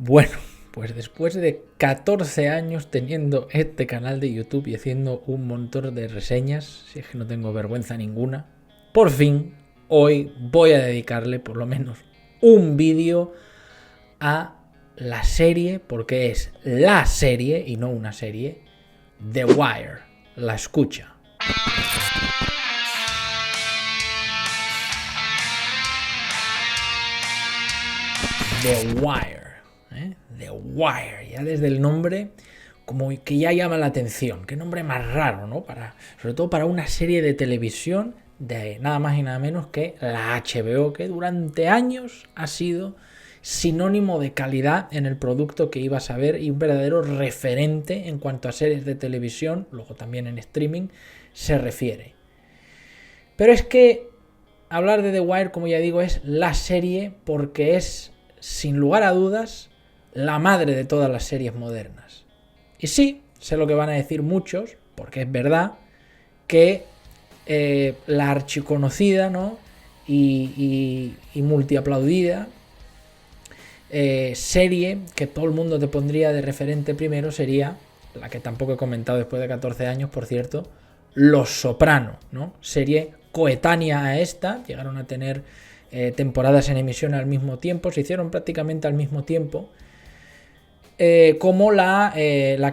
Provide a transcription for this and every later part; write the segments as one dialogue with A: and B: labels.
A: Bueno, pues después de 14 años teniendo este canal de YouTube y haciendo un montón de reseñas, si es que no tengo vergüenza ninguna, por fin hoy voy a dedicarle por lo menos un vídeo a la serie, porque es la serie y no una serie, The Wire, La Escucha. The Wire, The Wire, ya desde el nombre como que ya llama la atención. Qué nombre más raro, ¿no? Sobre todo para una serie de televisión de nada más y nada menos que la HBO, que durante años ha sido sinónimo de calidad en el producto que ibas a ver y un verdadero referente en cuanto a series de televisión, luego también en streaming, se refiere. Pero es que hablar de The Wire, como ya digo, es la serie porque es, sin lugar a dudas, la madre de todas las series modernas. Y sí, sé lo que van a decir muchos, porque es verdad, que la archiconocida, ¿no? y multiaplaudida serie que todo el mundo te pondría de referente primero sería, la que tampoco he comentado después de 14 años, por cierto, Los Soprano, ¿no? Serie coetánea a esta, llegaron a tener temporadas en emisión al mismo tiempo, se hicieron prácticamente al mismo tiempo, como la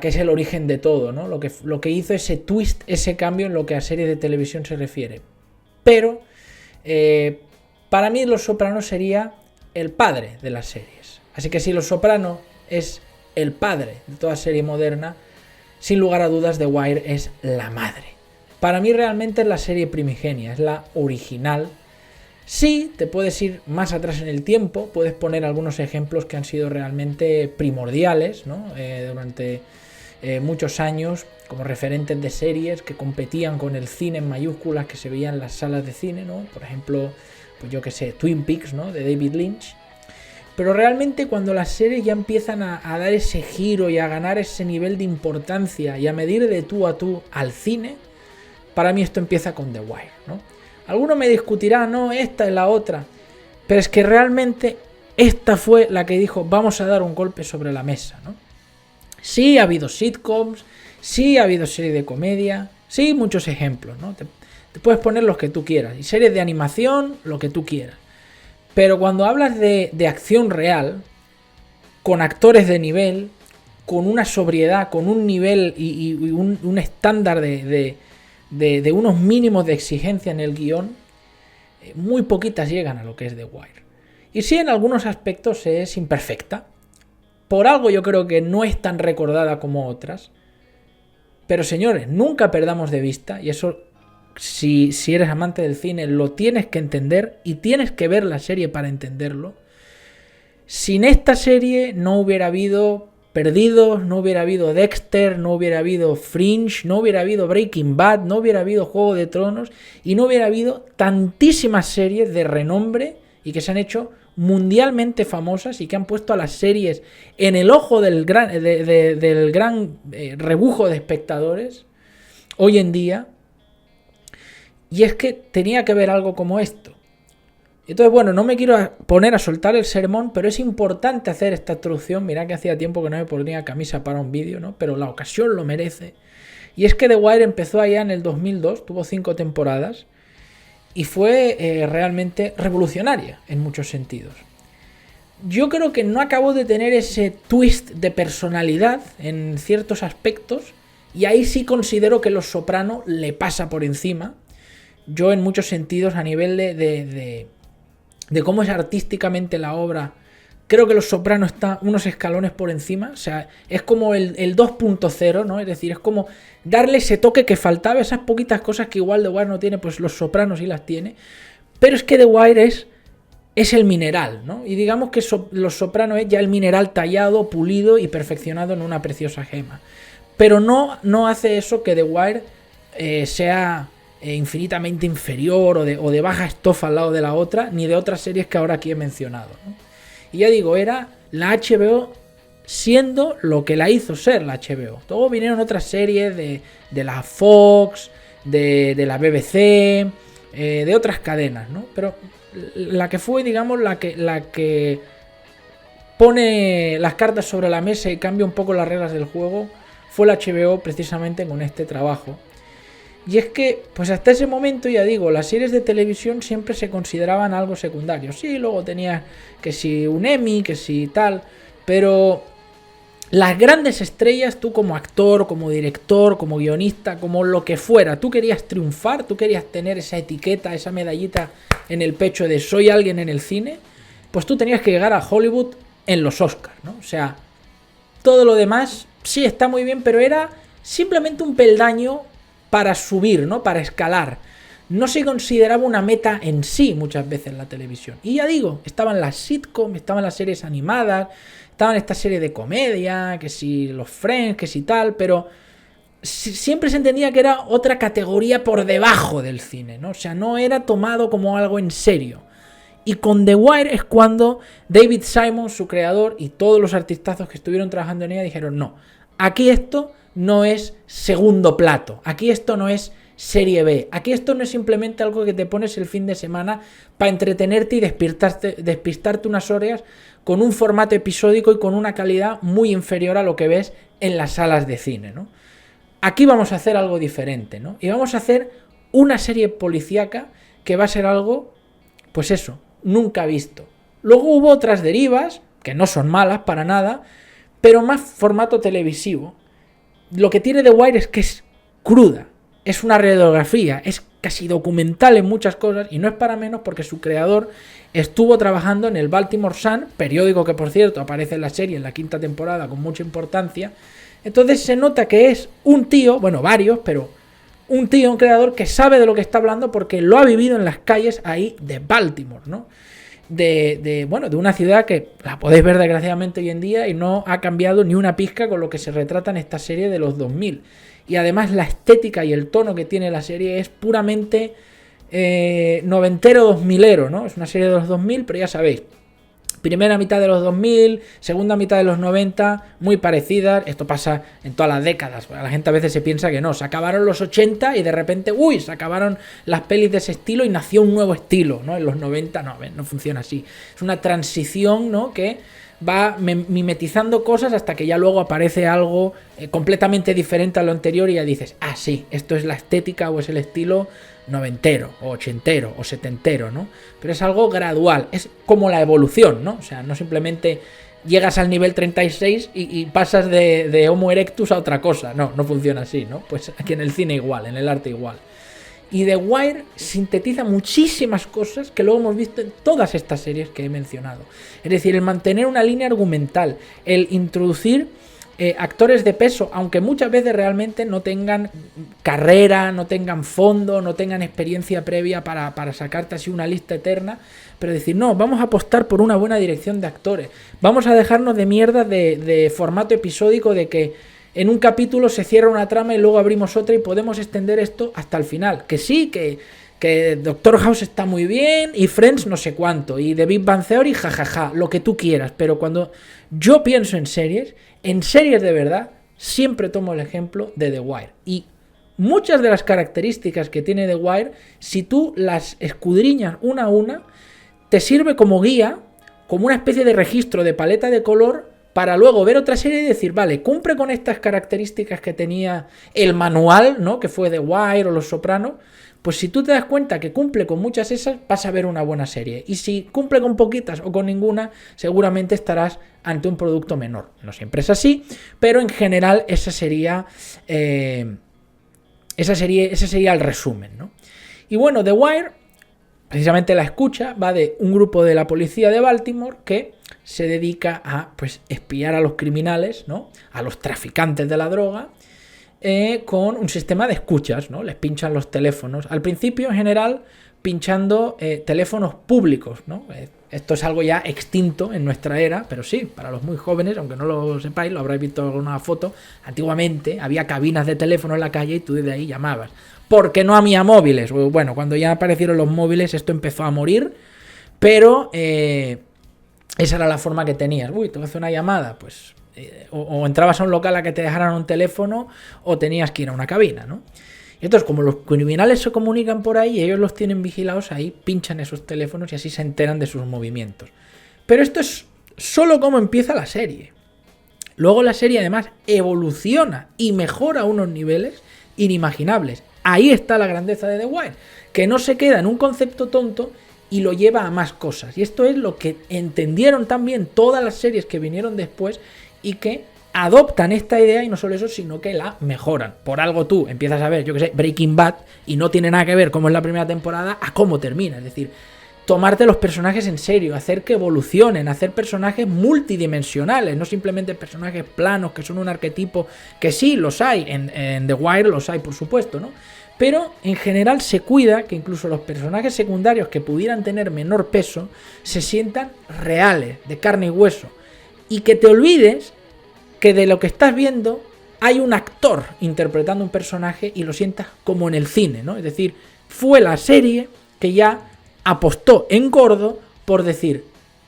A: que es el origen de todo, ¿no? Lo que hizo ese twist, ese cambio en lo que a series de televisión se refiere. Pero para mí Los Soprano sería el padre de las series. Así que si Los Soprano es el padre de toda serie moderna, sin lugar a dudas The Wire es la madre. Para mí realmente es la serie primigenia, es la original. Sí, te puedes ir más atrás en el tiempo, puedes poner algunos ejemplos que han sido realmente primordiales, ¿no? Durante muchos años, como referentes de series que competían con el cine en mayúsculas que se veían en las salas de cine, ¿no? Por ejemplo, pues yo que sé, Twin Peaks, ¿no? De David Lynch. Pero realmente cuando las series ya empiezan a dar ese giro y a ganar ese nivel de importancia y a medir de tú a tú al cine, para mí esto empieza con The Wire, ¿no? Alguno me discutirá, no, esta es la otra. Pero es que realmente esta fue la que dijo, vamos a dar un golpe sobre la mesa, ¿no? Sí ha habido sitcoms, sí ha habido series de comedia, sí muchos ejemplos, ¿no? Te puedes poner los que tú quieras. Y series de animación, lo que tú quieras. Pero cuando hablas de acción real, con actores de nivel, con una sobriedad, con un nivel y un estándar de unos mínimos de exigencia en el guión, muy poquitas llegan a lo que es The Wire. Y sí, en algunos aspectos es imperfecta. Por algo yo creo que no es tan recordada como otras. Pero señores, nunca perdamos de vista, y eso si eres amante del cine lo tienes que entender y tienes que ver la serie para entenderlo. Sin esta serie no hubiera habido Perdidos, no hubiera habido Dexter, no hubiera habido Fringe, no hubiera habido Breaking Bad, no hubiera habido Juego de Tronos y no hubiera habido tantísimas series de renombre y que se han hecho mundialmente famosas y que han puesto a las series en el ojo del gran rebujo de espectadores hoy en día. Y es que tenía que ver algo como esto. Entonces, bueno, no me quiero poner a soltar el sermón, pero es importante hacer esta introducción. Mirad que hacía tiempo que no me ponía camisa para un vídeo, ¿no? Pero la ocasión lo merece. Y es que The Wire empezó allá en el 2002, tuvo 5 temporadas y fue realmente revolucionaria en muchos sentidos. Yo creo que no acabó de tener ese twist de personalidad en ciertos aspectos y ahí sí considero que Los Soprano le pasa por encima. Yo en muchos sentidos a nivel de cómo es artísticamente la obra, creo que Los Soprano está unos escalones por encima. O sea, es como el 2.0, ¿no? Es decir, es como darle ese toque que faltaba, esas poquitas cosas que igual The Wire no tiene, pues Los Soprano sí las tiene. Pero es que The Wire es el mineral, ¿no? Y digamos que Los Soprano es ya el mineral tallado, pulido y perfeccionado en una preciosa gema. Pero no hace eso que The Wire sea infinitamente inferior o de baja estofa al lado de la otra, ni de otras series que ahora aquí he mencionado, ¿no? Y ya digo, era la HBO siendo lo que la hizo ser la HBO. Luego vinieron otras series de la Fox, de la BBC, de otras cadenas, ¿no? Pero la que fue, digamos, la que pone las cartas sobre la mesa y cambia un poco las reglas del juego fue la HBO precisamente con este trabajo. Y es que, pues hasta ese momento, ya digo, las series de televisión siempre se consideraban algo secundario. Sí, luego tenías que si un Emmy, que si tal, pero las grandes estrellas, tú como actor, como director, como guionista, como lo que fuera, tú querías triunfar, tú querías tener esa etiqueta, esa medallita en el pecho de soy alguien en el cine, pues tú tenías que llegar a Hollywood en los Oscars, ¿no? O sea, todo lo demás sí está muy bien, pero era simplemente un peldaño para subir, ¿no? Para escalar. No se consideraba una meta en sí muchas veces en la televisión. Y ya digo, estaban las sitcoms, estaban las series animadas, estaban estas series de comedia, que si los Friends, que si tal, pero siempre se entendía que era otra categoría por debajo del cine, ¿no? O sea, no era tomado como algo en serio. Y con The Wire es cuando David Simon, su creador, y todos los artistazos que estuvieron trabajando en ella dijeron, no, aquí esto no es segundo plato, aquí esto no es serie B, aquí esto no es simplemente algo que te pones el fin de semana para entretenerte y despistarte unas horas con un formato episódico y con una calidad muy inferior a lo que ves en las salas de cine, ¿no? Aquí vamos a hacer algo diferente, ¿no? Y vamos a hacer una serie policíaca que va a ser algo, pues eso, nunca visto. Luego hubo otras derivas, que no son malas para nada, pero más formato televisivo. Lo que tiene The Wire es que es cruda, es una radiografía, es casi documental en muchas cosas, y no es para menos porque su creador estuvo trabajando en el Baltimore Sun, periódico que por cierto aparece en la serie en la 5ª temporada con mucha importancia. Entonces se nota que es un tío, bueno, varios, pero un tío, un creador que sabe de lo que está hablando porque lo ha vivido en las calles ahí de Baltimore, ¿no? De una ciudad que la podéis ver desgraciadamente hoy en día y no ha cambiado ni una pizca con lo que se retrata en esta serie de los 2000. Y además la estética y el tono que tiene la serie es puramente noventero, 2000ero, ¿no? Es una serie de los 2000, pero ya sabéis, primera mitad de los 2000, segunda mitad de los 90, muy parecidas. Esto pasa en todas las décadas. La gente a veces se piensa que no. Se acabaron los 80 y de repente, se acabaron las pelis de ese estilo y nació un nuevo estilo, ¿no? En los 90 no funciona así. Es una transición, ¿no? Que va mimetizando cosas hasta que ya luego aparece algo completamente diferente a lo anterior y ya dices, sí, esto es la estética o es el estilo noventero, o ochentero, o setentero, ¿no? Pero es algo gradual, es como la evolución, ¿no? O sea, no simplemente llegas al nivel 36 y pasas de Homo erectus a otra cosa, no funciona así, ¿no? Pues aquí en el cine igual, en el arte igual. Y The Wire sintetiza muchísimas cosas que luego hemos visto en todas estas series que he mencionado. Es decir, el mantener una línea argumental, el introducir actores de peso, aunque muchas veces realmente no tengan carrera, no tengan fondo, no tengan experiencia previa para sacarte así una lista eterna, pero decir, no, vamos a apostar por una buena dirección de actores, vamos a dejarnos de mierda de formato episódico de que en un capítulo se cierra una trama y luego abrimos otra y podemos extender esto hasta el final. Que sí, que Doctor House está muy bien y Friends no sé cuánto y The Big Bang Theory jajaja, lo que tú quieras. Pero cuando yo pienso en series de verdad, siempre tomo el ejemplo de The Wire. Y muchas de las características que tiene The Wire, si tú las escudriñas una a una, te sirve como guía, como una especie de registro de paleta de color para luego ver otra serie y decir, vale, cumple con estas características que tenía el manual, ¿no? Que fue The Wire o Los Sopranos. Pues si tú te das cuenta que cumple con muchas esas, vas a ver una buena serie. Y si cumple con poquitas o con ninguna, seguramente estarás ante un producto menor. No siempre es así, pero en general ese sería el resumen, ¿no? Y bueno, The Wire, precisamente la escucha, va de un grupo de la policía de Baltimore que se dedica a pues espiar a los criminales, ¿no? A los traficantes de la droga, con un sistema de escuchas, ¿no? Les pinchan los teléfonos. Al principio, en general, pinchando teléfonos públicos, ¿no? Esto es algo ya extinto en nuestra era, pero sí, para los muy jóvenes, aunque no lo sepáis, lo habréis visto en alguna foto, antiguamente había cabinas de teléfono en la calle y tú desde ahí llamabas. Porque no había móviles. Bueno, cuando ya aparecieron los móviles esto empezó a morir, pero esa era la forma que tenías. Te voy a hacer una llamada, pues o entrabas a un local a que te dejaran un teléfono o tenías que ir a una cabina, ¿no? Y entonces, como los criminales se comunican por ahí y ellos los tienen vigilados, ahí pinchan esos teléfonos y así se enteran de sus movimientos. Pero esto es solo cómo empieza la serie. Luego la serie además evoluciona y mejora a unos niveles inimaginables. Ahí está la grandeza de The Wire, que no se queda en un concepto tonto y lo lleva a más cosas. Y esto es lo que entendieron también todas las series que vinieron después y que adoptan esta idea, y no solo eso, sino que la mejoran. Por algo tú empiezas a ver, yo que sé, Breaking Bad, y no tiene nada que ver cómo es la primera temporada a cómo termina. Es decir, tomarte los personajes en serio, hacer que evolucionen, hacer personajes multidimensionales, no simplemente personajes planos que son un arquetipo, que sí, los hay, en The Wire los hay, por supuesto, ¿no? Pero en general se cuida que incluso los personajes secundarios que pudieran tener menor peso se sientan reales, de carne y hueso, y que te olvides que de lo que estás viendo hay un actor interpretando un personaje y lo sientas como en el cine, ¿no? Es decir, fue la serie que ya apostó en gordo por decir,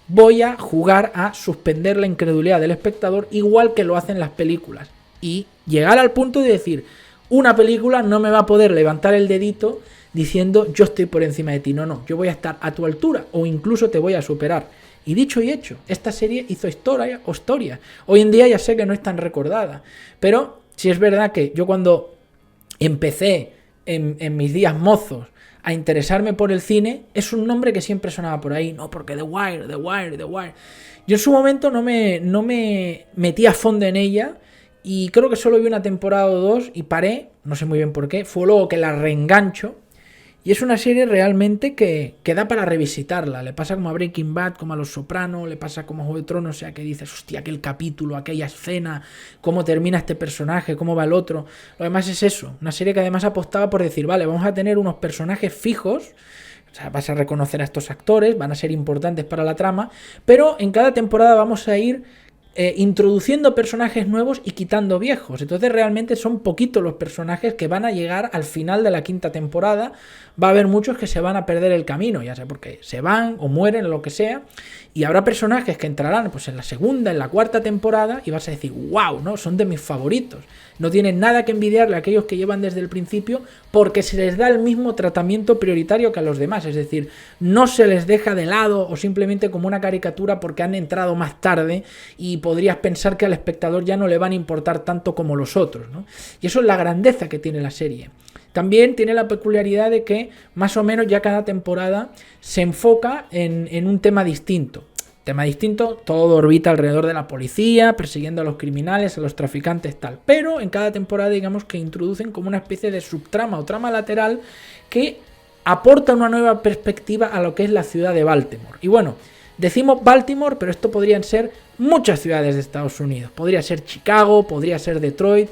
A: voy a jugar a suspender la incredulidad del espectador igual que lo hacen las películas, y llegar al punto de decir, una película no me va a poder levantar el dedito diciendo yo estoy por encima de ti, no, yo voy a estar a tu altura o incluso te voy a superar. Y dicho y hecho, esta serie hizo historia. Hoy en día ya sé que no es tan recordada, pero sí es verdad que yo cuando empecé en mis días mozos a interesarme por el cine, es un nombre que siempre sonaba por ahí, no, porque The Wire. Yo en su momento no me metí a fondo en ella, y creo que solo vi una temporada o dos y paré, no sé muy bien por qué, fue luego que la reengancho, y es una serie realmente que da para revisitarla. Le pasa como a Breaking Bad, como a Los Soprano, le pasa como a Juego de Tronos, o sea, que dices, hostia, aquel capítulo, aquella escena, cómo termina este personaje, cómo va el otro. Lo demás es eso, una serie que además apostaba por decir, vale, vamos a tener unos personajes fijos, o sea, vas a reconocer a estos actores, van a ser importantes para la trama, pero en cada temporada vamos a ir introduciendo personajes nuevos y quitando viejos. Entonces realmente son poquitos los personajes que van a llegar al final de la quinta temporada. Va a haber muchos que se van a perder el camino, ya sea porque se van o mueren o lo que sea, y habrá personajes que entrarán pues en la segunda, en la cuarta temporada, y vas a decir, wow, ¿no? Son de mis favoritos. No tienen nada que envidiarle a aquellos que llevan desde el principio, porque se les da el mismo tratamiento prioritario que a los demás. Es decir, no se les deja de lado o simplemente como una caricatura porque han entrado más tarde y podrías pensar que al espectador ya no le van a importar tanto como los otros, ¿no? Y eso es la grandeza que tiene la serie. También tiene la peculiaridad de que más o menos ya cada temporada se enfoca en un tema distinto. Todo orbita alrededor de la policía, persiguiendo a los criminales, a los traficantes, tal. Pero en cada temporada, digamos que introducen como una especie de subtrama o trama lateral que aporta una nueva perspectiva a lo que es la ciudad de Baltimore. Y bueno, decimos Baltimore, pero esto podrían ser muchas ciudades de Estados Unidos. Podría ser Chicago, podría ser Detroit,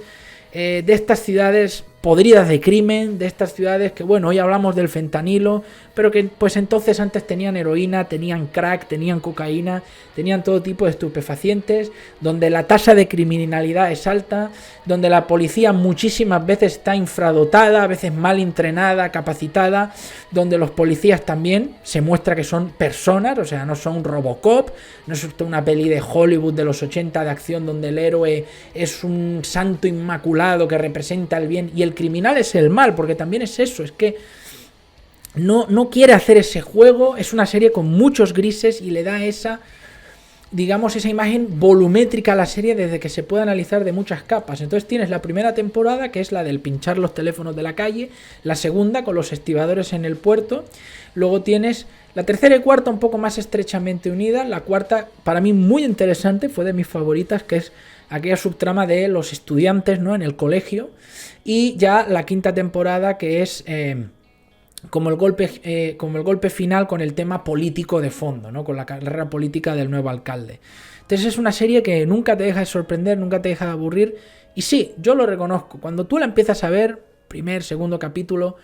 A: de estas ciudades podridas de crimen, de estas ciudades que, bueno, hoy hablamos del fentanilo, pero que pues entonces antes tenían heroína, tenían crack, tenían cocaína, tenían todo tipo de estupefacientes, donde la tasa de criminalidad es alta, donde la policía muchísimas veces está infradotada, a veces mal entrenada, capacitada, donde los policías también se muestra que son personas, o sea, no son Robocop, no es una peli de Hollywood de los 80 de acción donde el héroe es un santo inmaculado que representa el bien y el criminal es el mal, porque también es eso, es que no quiere hacer ese juego. Es una serie con muchos grises y le da esa, digamos, esa imagen volumétrica a la serie desde que se puede analizar de muchas capas. Entonces tienes la primera temporada, que es la del pinchar los teléfonos de la calle, la segunda con los estibadores en el puerto, luego tienes la tercera y cuarta un poco más estrechamente unidas, la cuarta para mí muy interesante, fue de mis favoritas, que es aquella subtrama de los estudiantes, ¿no?, en el colegio, y ya la quinta temporada que es como el golpe final con el tema político de fondo, ¿no?, con la carrera política del nuevo alcalde. Entonces es una serie que nunca te deja de sorprender, nunca te deja de aburrir, y sí, yo lo reconozco, cuando tú la empiezas a ver, primer, segundo capítulo,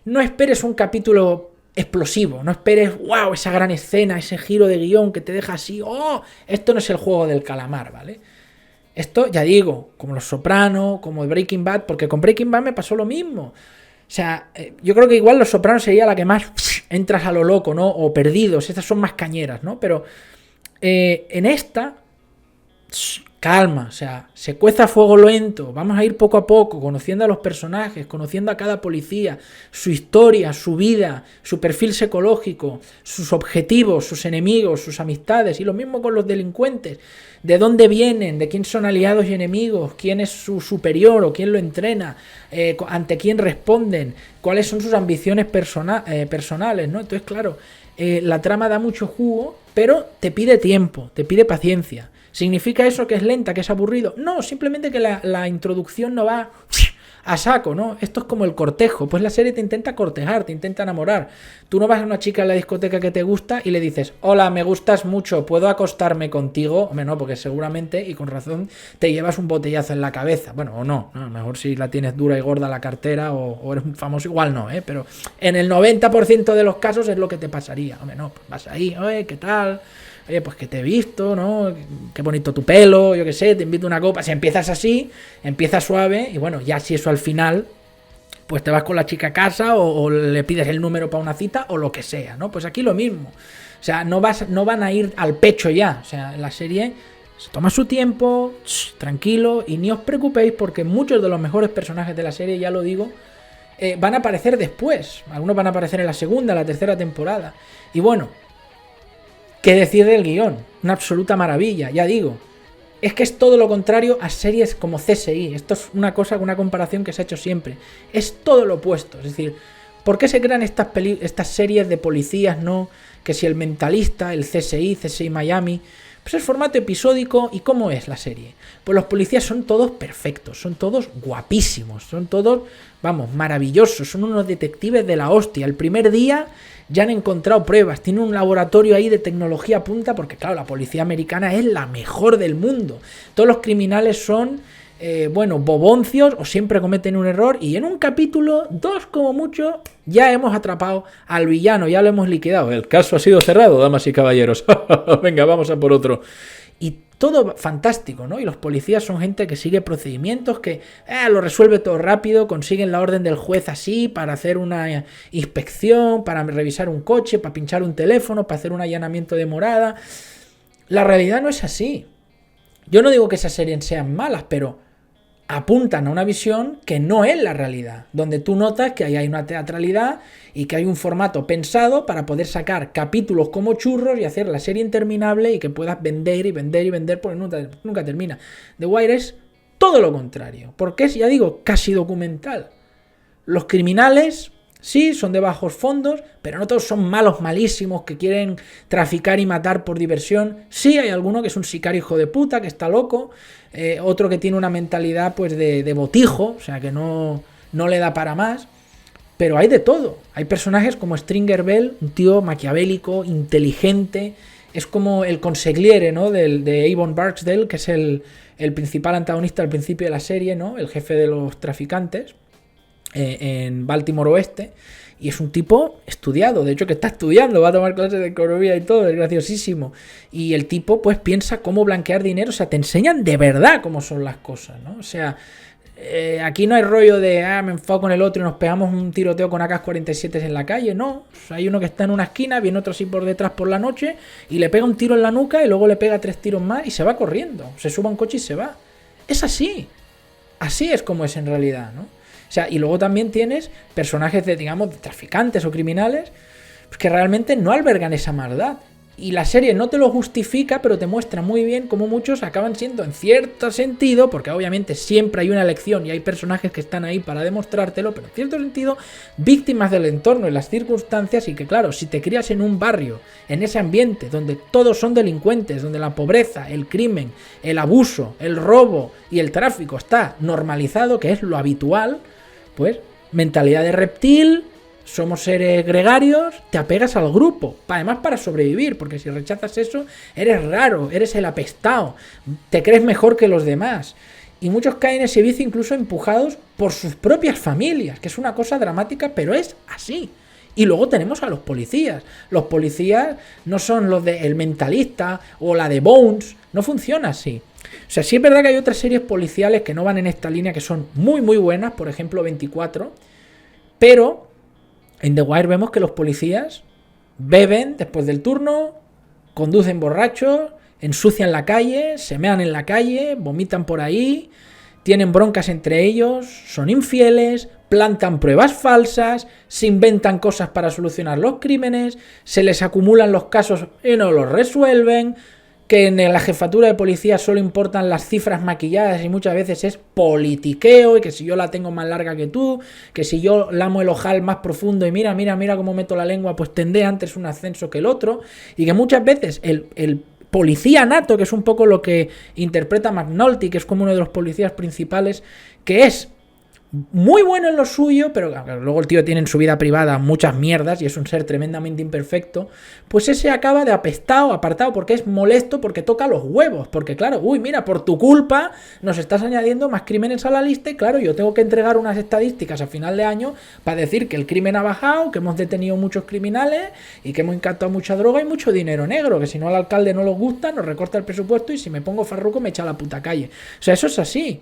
A: no esperes un capítulo explosivo, no esperes, wow, esa gran escena, ese giro de guión que te deja así, oh, esto no es el juego del calamar, ¿vale? Esto, ya digo, como Los Soprano, como Breaking Bad, porque con Breaking Bad me pasó lo mismo. O sea, yo creo que igual Los Soprano sería la que más entras a lo loco, ¿no? O Perdidos, estas son más cañeras, ¿no? Pero en esta calma, o sea, se cueza a fuego lento, vamos a ir poco a poco, conociendo a los personajes, conociendo a cada policía, su historia, su vida, su perfil psicológico, sus objetivos, sus enemigos, sus amistades, y lo mismo con los delincuentes, de dónde vienen, de quién son aliados y enemigos, quién es su superior o quién lo entrena, ante quién responden, cuáles son sus ambiciones personales, ¿no? Entonces, claro, la trama da mucho jugo, pero te pide tiempo, te pide paciencia. ¿Significa eso que es lenta, que es aburrido? No, simplemente que la introducción no va a saco, ¿no? Esto es como el cortejo. Pues la serie te intenta cortejar, te intenta enamorar. Tú no vas a una chica en la discoteca que te gusta y le dices, hola, me gustas mucho, ¿puedo acostarme contigo? Hombre, no, porque seguramente, y con razón, te llevas un botellazo en la cabeza. Bueno, o no, a lo mejor si la tienes dura y gorda la cartera o eres un famoso, igual no, ¿eh? Pero en el 90% de los casos es lo que te pasaría. Hombre, no, pues vas ahí, oye, ¿qué tal? Oye, pues que te he visto, ¿no? Qué bonito tu pelo, yo qué sé, te invito a una copa. Si empiezas así, empiezas suave y bueno, ya si eso al final, pues te vas con la chica a casa o le pides el número para una cita o lo que sea, ¿no? Pues aquí lo mismo. O sea, no van a ir al pecho ya. O sea, la serie se toma su tiempo, tranquilo, y ni os preocupéis porque muchos de los mejores personajes de la serie, ya lo digo, van a aparecer después. Algunos van a aparecer en la segunda, la tercera temporada. Y bueno, ¿qué decir del guión? Una absoluta maravilla, ya digo. Es que es todo lo contrario a series como CSI. Esto es una comparación que se ha hecho siempre. Es todo lo opuesto. Es decir, ¿por qué se crean estas series de policías, no? Que si el Mentalista, el CSI Miami. Pues es formato episódico. ¿Y cómo es la serie? Pues los policías son todos perfectos, son todos guapísimos, son todos, vamos, maravillosos, son unos detectives de la hostia. El primer día ya han encontrado pruebas, tienen un laboratorio ahí de tecnología punta, porque claro, la policía americana es la mejor del mundo. Todos los criminales son, boboncios o siempre cometen un error, y en un capítulo, 2 como mucho, ya hemos atrapado al villano, ya lo hemos liquidado. El caso ha sido cerrado, damas y caballeros. Venga, vamos a por otro. Y todo fantástico, ¿no? Y los policías son gente que sigue procedimientos, que lo resuelve todo rápido, consiguen la orden del juez así, para hacer una inspección, para revisar un coche, para pinchar un teléfono, para hacer un allanamiento de morada. La realidad no es así. Yo no digo que esas series sean malas, pero apuntan a una visión que no es la realidad, donde tú notas que ahí hay una teatralidad y que hay un formato pensado para poder sacar capítulos como churros y hacer la serie interminable y que puedas vender y vender y vender porque nunca termina. The Wire es todo lo contrario, porque es, ya digo, casi documental. Los criminales, sí, son de bajos fondos, pero no todos son malos, malísimos, que quieren traficar y matar por diversión. Sí, hay alguno que es un sicario hijo de puta, que está loco, otro que tiene una mentalidad pues de botijo, o sea que no le da para más, pero hay de todo. Hay personajes como Stringer Bell, un tío maquiavélico, inteligente, es como el consigliere, ¿no? de Avon Barksdale, que es el principal antagonista al principio de la serie, ¿no? El jefe de los traficantes en Baltimore Oeste, y es un tipo estudiado, de hecho que está estudiando, va a tomar clases de economía y todo, es graciosísimo, y el tipo pues piensa cómo blanquear dinero, o sea, te enseñan de verdad cómo son las cosas, ¿no? O sea, aquí no hay rollo de me enfado con el otro y nos pegamos un tiroteo con AK-47 en la calle, no, o sea, hay uno que está en una esquina, viene otro así por detrás por la noche y le pega un tiro en la nuca y luego le pega 3 tiros más y se va corriendo, se sube a un coche y se va. Es así es como es en realidad, ¿no? O sea, y luego también tienes personajes de, digamos, de traficantes o criminales pues que realmente no albergan esa maldad. Y la serie no te lo justifica, pero te muestra muy bien cómo muchos acaban siendo, en cierto sentido, porque obviamente siempre hay una elección y hay personajes que están ahí para demostrártelo, pero en cierto sentido, víctimas del entorno y las circunstancias, y que claro, si te crías en un barrio, en ese ambiente, donde todos son delincuentes, donde la pobreza, el crimen, el abuso, el robo y el tráfico está normalizado, que es lo habitual, pues mentalidad de reptil, somos seres gregarios, te apegas al grupo, además para sobrevivir, porque si rechazas eso, eres raro, eres el apestado, te crees mejor que los demás. Y muchos caen en ese vicio incluso empujados por sus propias familias, que es una cosa dramática, pero es así. Y luego tenemos a los policías. Los policías no son los de El Mentalista o la de Bones, no funciona así. O sea, sí es verdad que hay otras series policiales que no van en esta línea, que son muy muy buenas, por ejemplo 24, pero en The Wire vemos que los policías beben después del turno, conducen borrachos ensucian la calle, se mean en la calle, vomitan por ahí, tienen broncas entre ellos, son infieles, plantan pruebas falsas, se inventan cosas para solucionar los crímenes, se les acumulan los casos y no los resuelven, que en la jefatura de policía solo importan las cifras maquilladas y muchas veces es politiqueo, y que si yo la tengo más larga que tú, que si yo lamo el ojal más profundo y mira cómo meto la lengua, pues tendré antes un ascenso que el otro, y que muchas veces el policía nato, que es un poco lo que interpreta McNulty, que es como uno de los policías principales, que es muy bueno en lo suyo, pero luego el tío tiene en su vida privada muchas mierdas y es un ser tremendamente imperfecto, pues ese acaba de apartado, porque es molesto, porque toca los huevos, porque claro, mira, por tu culpa nos estás añadiendo más crímenes a la lista y claro, yo tengo que entregar unas estadísticas a final de año para decir que el crimen ha bajado, que hemos detenido muchos criminales y que hemos incauto mucha droga y mucho dinero negro, que si no al alcalde no le gusta, nos recorta el presupuesto y si me pongo farruco me echa a la puta calle. O sea, eso es así.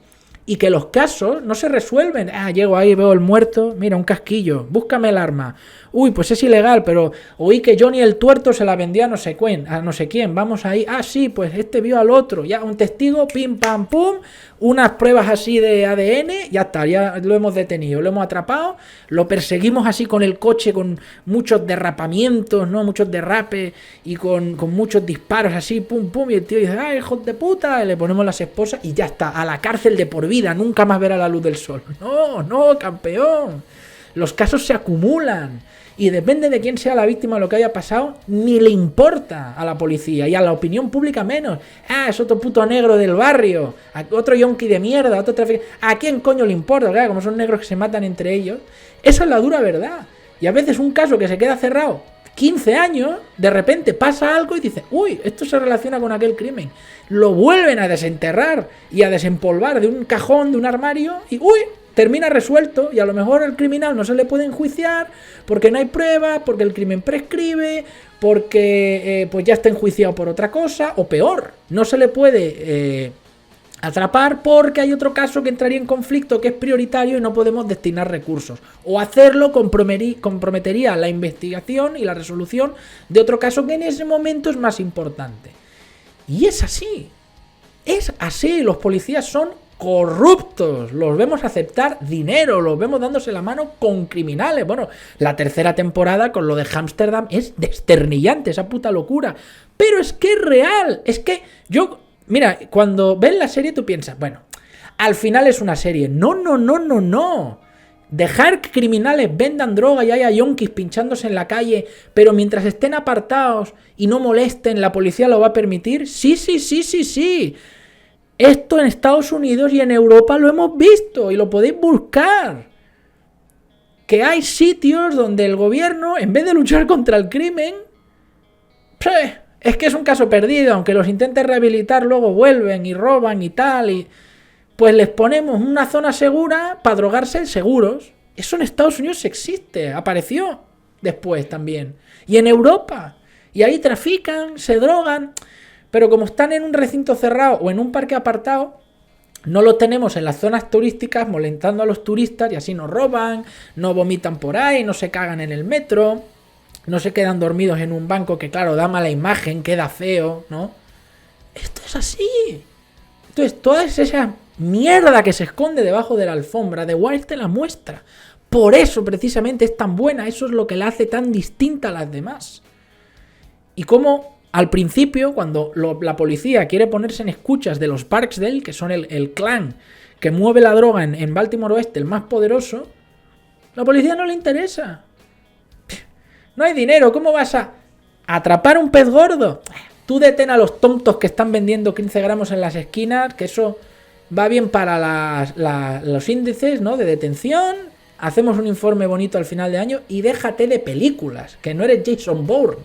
A: Y que los casos no se resuelven. Llego ahí, veo el muerto, mira, un casquillo, búscame el arma. Uy, pues es ilegal, pero oí que Johnny el tuerto se la vendió a no sé quién, vamos ahí. Sí, pues este vio al otro, ya un testigo, pim, pam, pum, unas pruebas así de ADN, ya está, ya lo hemos detenido, lo hemos atrapado, lo perseguimos así con el coche, con muchos derrapamientos, ¿no? Muchos derrapes y con muchos disparos así, pum, pum, y el tío dice, hijos de puta, y le ponemos las esposas y ya está, a la cárcel de por vida, nunca más verá la luz del sol. No, campeón. Los casos se acumulan y depende de quién sea la víctima de lo que haya pasado, ni le importa a la policía y a la opinión pública menos. Es otro puto negro del barrio, otro yonki de mierda, otro traficante. ¿A quién coño le importa? Claro, como son negros que se matan entre ellos. Esa es la dura verdad. Y a veces un caso que se queda cerrado 15 años, de repente pasa algo y dice, esto se relaciona con aquel crimen. Lo vuelven a desenterrar y a desempolvar de un cajón, de un armario y termina resuelto y a lo mejor al criminal no se le puede enjuiciar porque no hay pruebas, porque el crimen prescribe, porque pues ya está enjuiciado por otra cosa, o peor, no se le puede atrapar porque hay otro caso que entraría en conflicto que es prioritario y no podemos destinar recursos, o hacerlo comprometería la investigación y la resolución de otro caso que en ese momento es más importante. Y es así, los policías son corruptos, los vemos aceptar dinero, los vemos dándose la mano con criminales. Bueno, la tercera temporada con lo de Ámsterdam es desternillante, esa puta locura, pero es que es real, es que mira, cuando ves la serie tú piensas, bueno, al final es una serie. No. Dejar que criminales vendan droga y haya yonkis pinchándose en la calle, pero mientras estén apartados y no molesten, ¿la policía lo va a permitir? Sí. Esto en Estados Unidos y en Europa lo hemos visto y lo podéis buscar. Que hay sitios donde el gobierno, en vez de luchar contra el crimen, es que es un caso perdido, aunque los intenten rehabilitar, luego vuelven y roban y tal, y pues les ponemos una zona segura para drogarse seguros. Eso en Estados Unidos existe, apareció después también. Y en Europa. Y ahí trafican, se drogan, pero como están en un recinto cerrado o en un parque apartado, no lo tenemos en las zonas turísticas molestando a los turistas y así no roban, no vomitan por ahí, no se cagan en el metro, no se quedan dormidos en un banco que claro, da mala imagen, queda feo, ¿no? Esto es así. Entonces, toda esa mierda que se esconde debajo de la alfombra, The Wire te la muestra. Por eso precisamente es tan buena, eso es lo que la hace tan distinta a las demás. Y como al principio, cuando la policía quiere ponerse en escuchas de los Parksdale, que son el clan que mueve la droga en Baltimore Oeste, el más poderoso, la policía no le interesa. No hay dinero, ¿cómo vas a atrapar un pez gordo? Tú detén a los tontos que están vendiendo 15 gramos en las esquinas, que eso va bien para los índices, ¿no?, de detención. Hacemos un informe bonito al final de año y déjate de películas, que no eres Jason Bourne.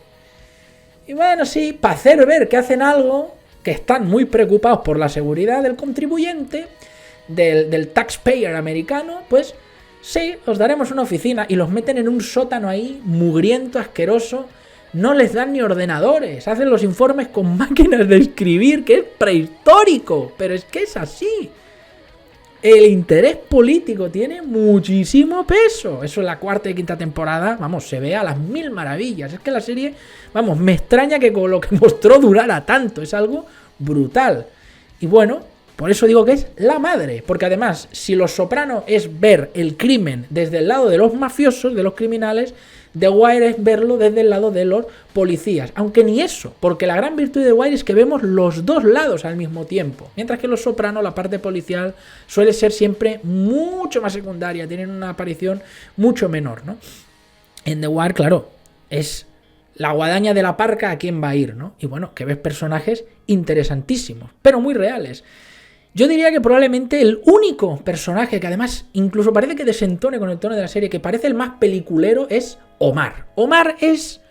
A: Y bueno, sí, para hacer ver que hacen algo, que están muy preocupados por la seguridad del contribuyente, del taxpayer americano, pues sí, os daremos una oficina y los meten en un sótano ahí, mugriento, asqueroso. No les dan ni ordenadores, hacen los informes con máquinas de escribir, que es prehistórico, pero es que es así. el interés político tiene muchísimo peso. Eso en la cuarta y quinta temporada, vamos, se ve a las mil maravillas. Es que la serie, vamos, me extraña que con lo que mostró durara tanto. Es algo brutal. Y bueno, por eso digo que es la madre. Porque además, si Los Soprano es ver el crimen desde el lado de los mafiosos, de los criminales, The Wire es verlo desde el lado de los policías. Aunque ni eso, porque la gran virtud de The Wire es que vemos los dos lados al mismo tiempo. Mientras que Los Soprano, la parte policial, suele ser siempre mucho más secundaria, tienen una aparición mucho menor, ¿no? En The Wire, claro, es la guadaña de la parca a quién va a ir, ¿no? Y bueno, que ves personajes interesantísimos, pero muy reales. Yo diría que probablemente el único personaje que además incluso parece que desentone con el tono de la serie, que parece el más peliculero, es Omar. Omar es,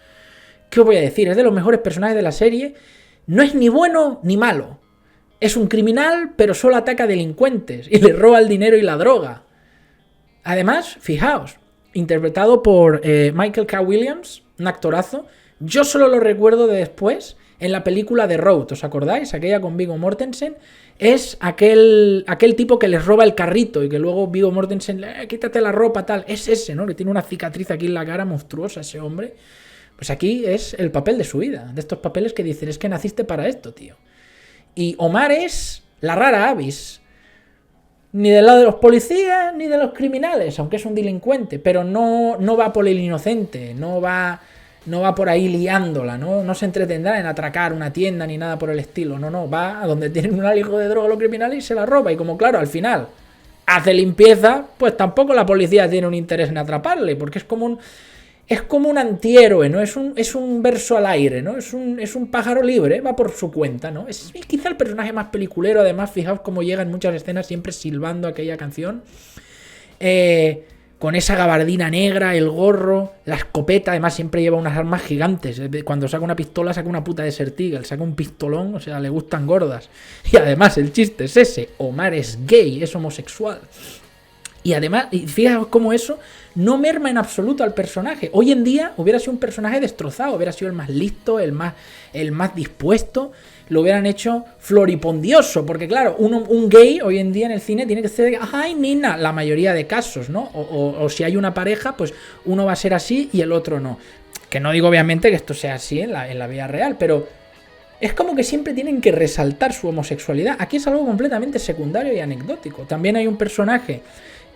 A: ¿qué os voy a decir? Es de los mejores personajes de la serie. No es ni bueno ni malo. Es un criminal, pero solo ataca a delincuentes y le roba el dinero y la droga. Además, fijaos, interpretado por Michael K. Williams, un actorazo. Yo solo lo recuerdo de después en la película The Road, ¿os acordáis? Aquella con Viggo Mortensen. Es aquel tipo que les roba el carrito y que luego Viggo Mortensen, quítate la ropa, tal. Es ese, ¿no? Que tiene una cicatriz aquí en la cara monstruosa ese hombre. Pues aquí es el papel de su vida. De estos papeles que dicen, es que naciste para esto, tío. Y Omar es la rara avis. Ni del lado de los policías ni de los criminales, aunque es un delincuente. Pero no va por el inocente, no va por ahí liándola, no se entretendrá en atracar una tienda ni nada por el estilo, no, va a donde tienen un alijo de droga los criminales y se la roba, y como claro, al final hace limpieza, pues tampoco la policía tiene un interés en atraparle, porque es como un antihéroe, ¿no? Es un verso al aire, ¿no? Es un pájaro libre, va por su cuenta, ¿no? Es quizá el personaje más peliculero, además, fijaos cómo llega en muchas escenas siempre silbando aquella canción. Con esa gabardina negra, el gorro, la escopeta, además siempre lleva unas armas gigantes. Cuando saca una pistola, saca una puta Desert Eagle, saca un pistolón, o sea, le gustan gordas. Y además el chiste es ese, Omar es gay, es homosexual. Y además, y fijaos cómo eso no merma en absoluto al personaje. Hoy en día hubiera sido un personaje destrozado, hubiera sido el más listo, el más dispuesto. Lo hubieran hecho floripondioso, porque claro, un gay hoy en día en el cine tiene que ser, ay, nina, la mayoría de casos, ¿no? O si hay una pareja, pues uno va a ser así y el otro no. Que no digo obviamente que esto sea así en la vida real, pero es como que siempre tienen que resaltar su homosexualidad. Aquí es algo completamente secundario y anecdótico. También hay un personaje,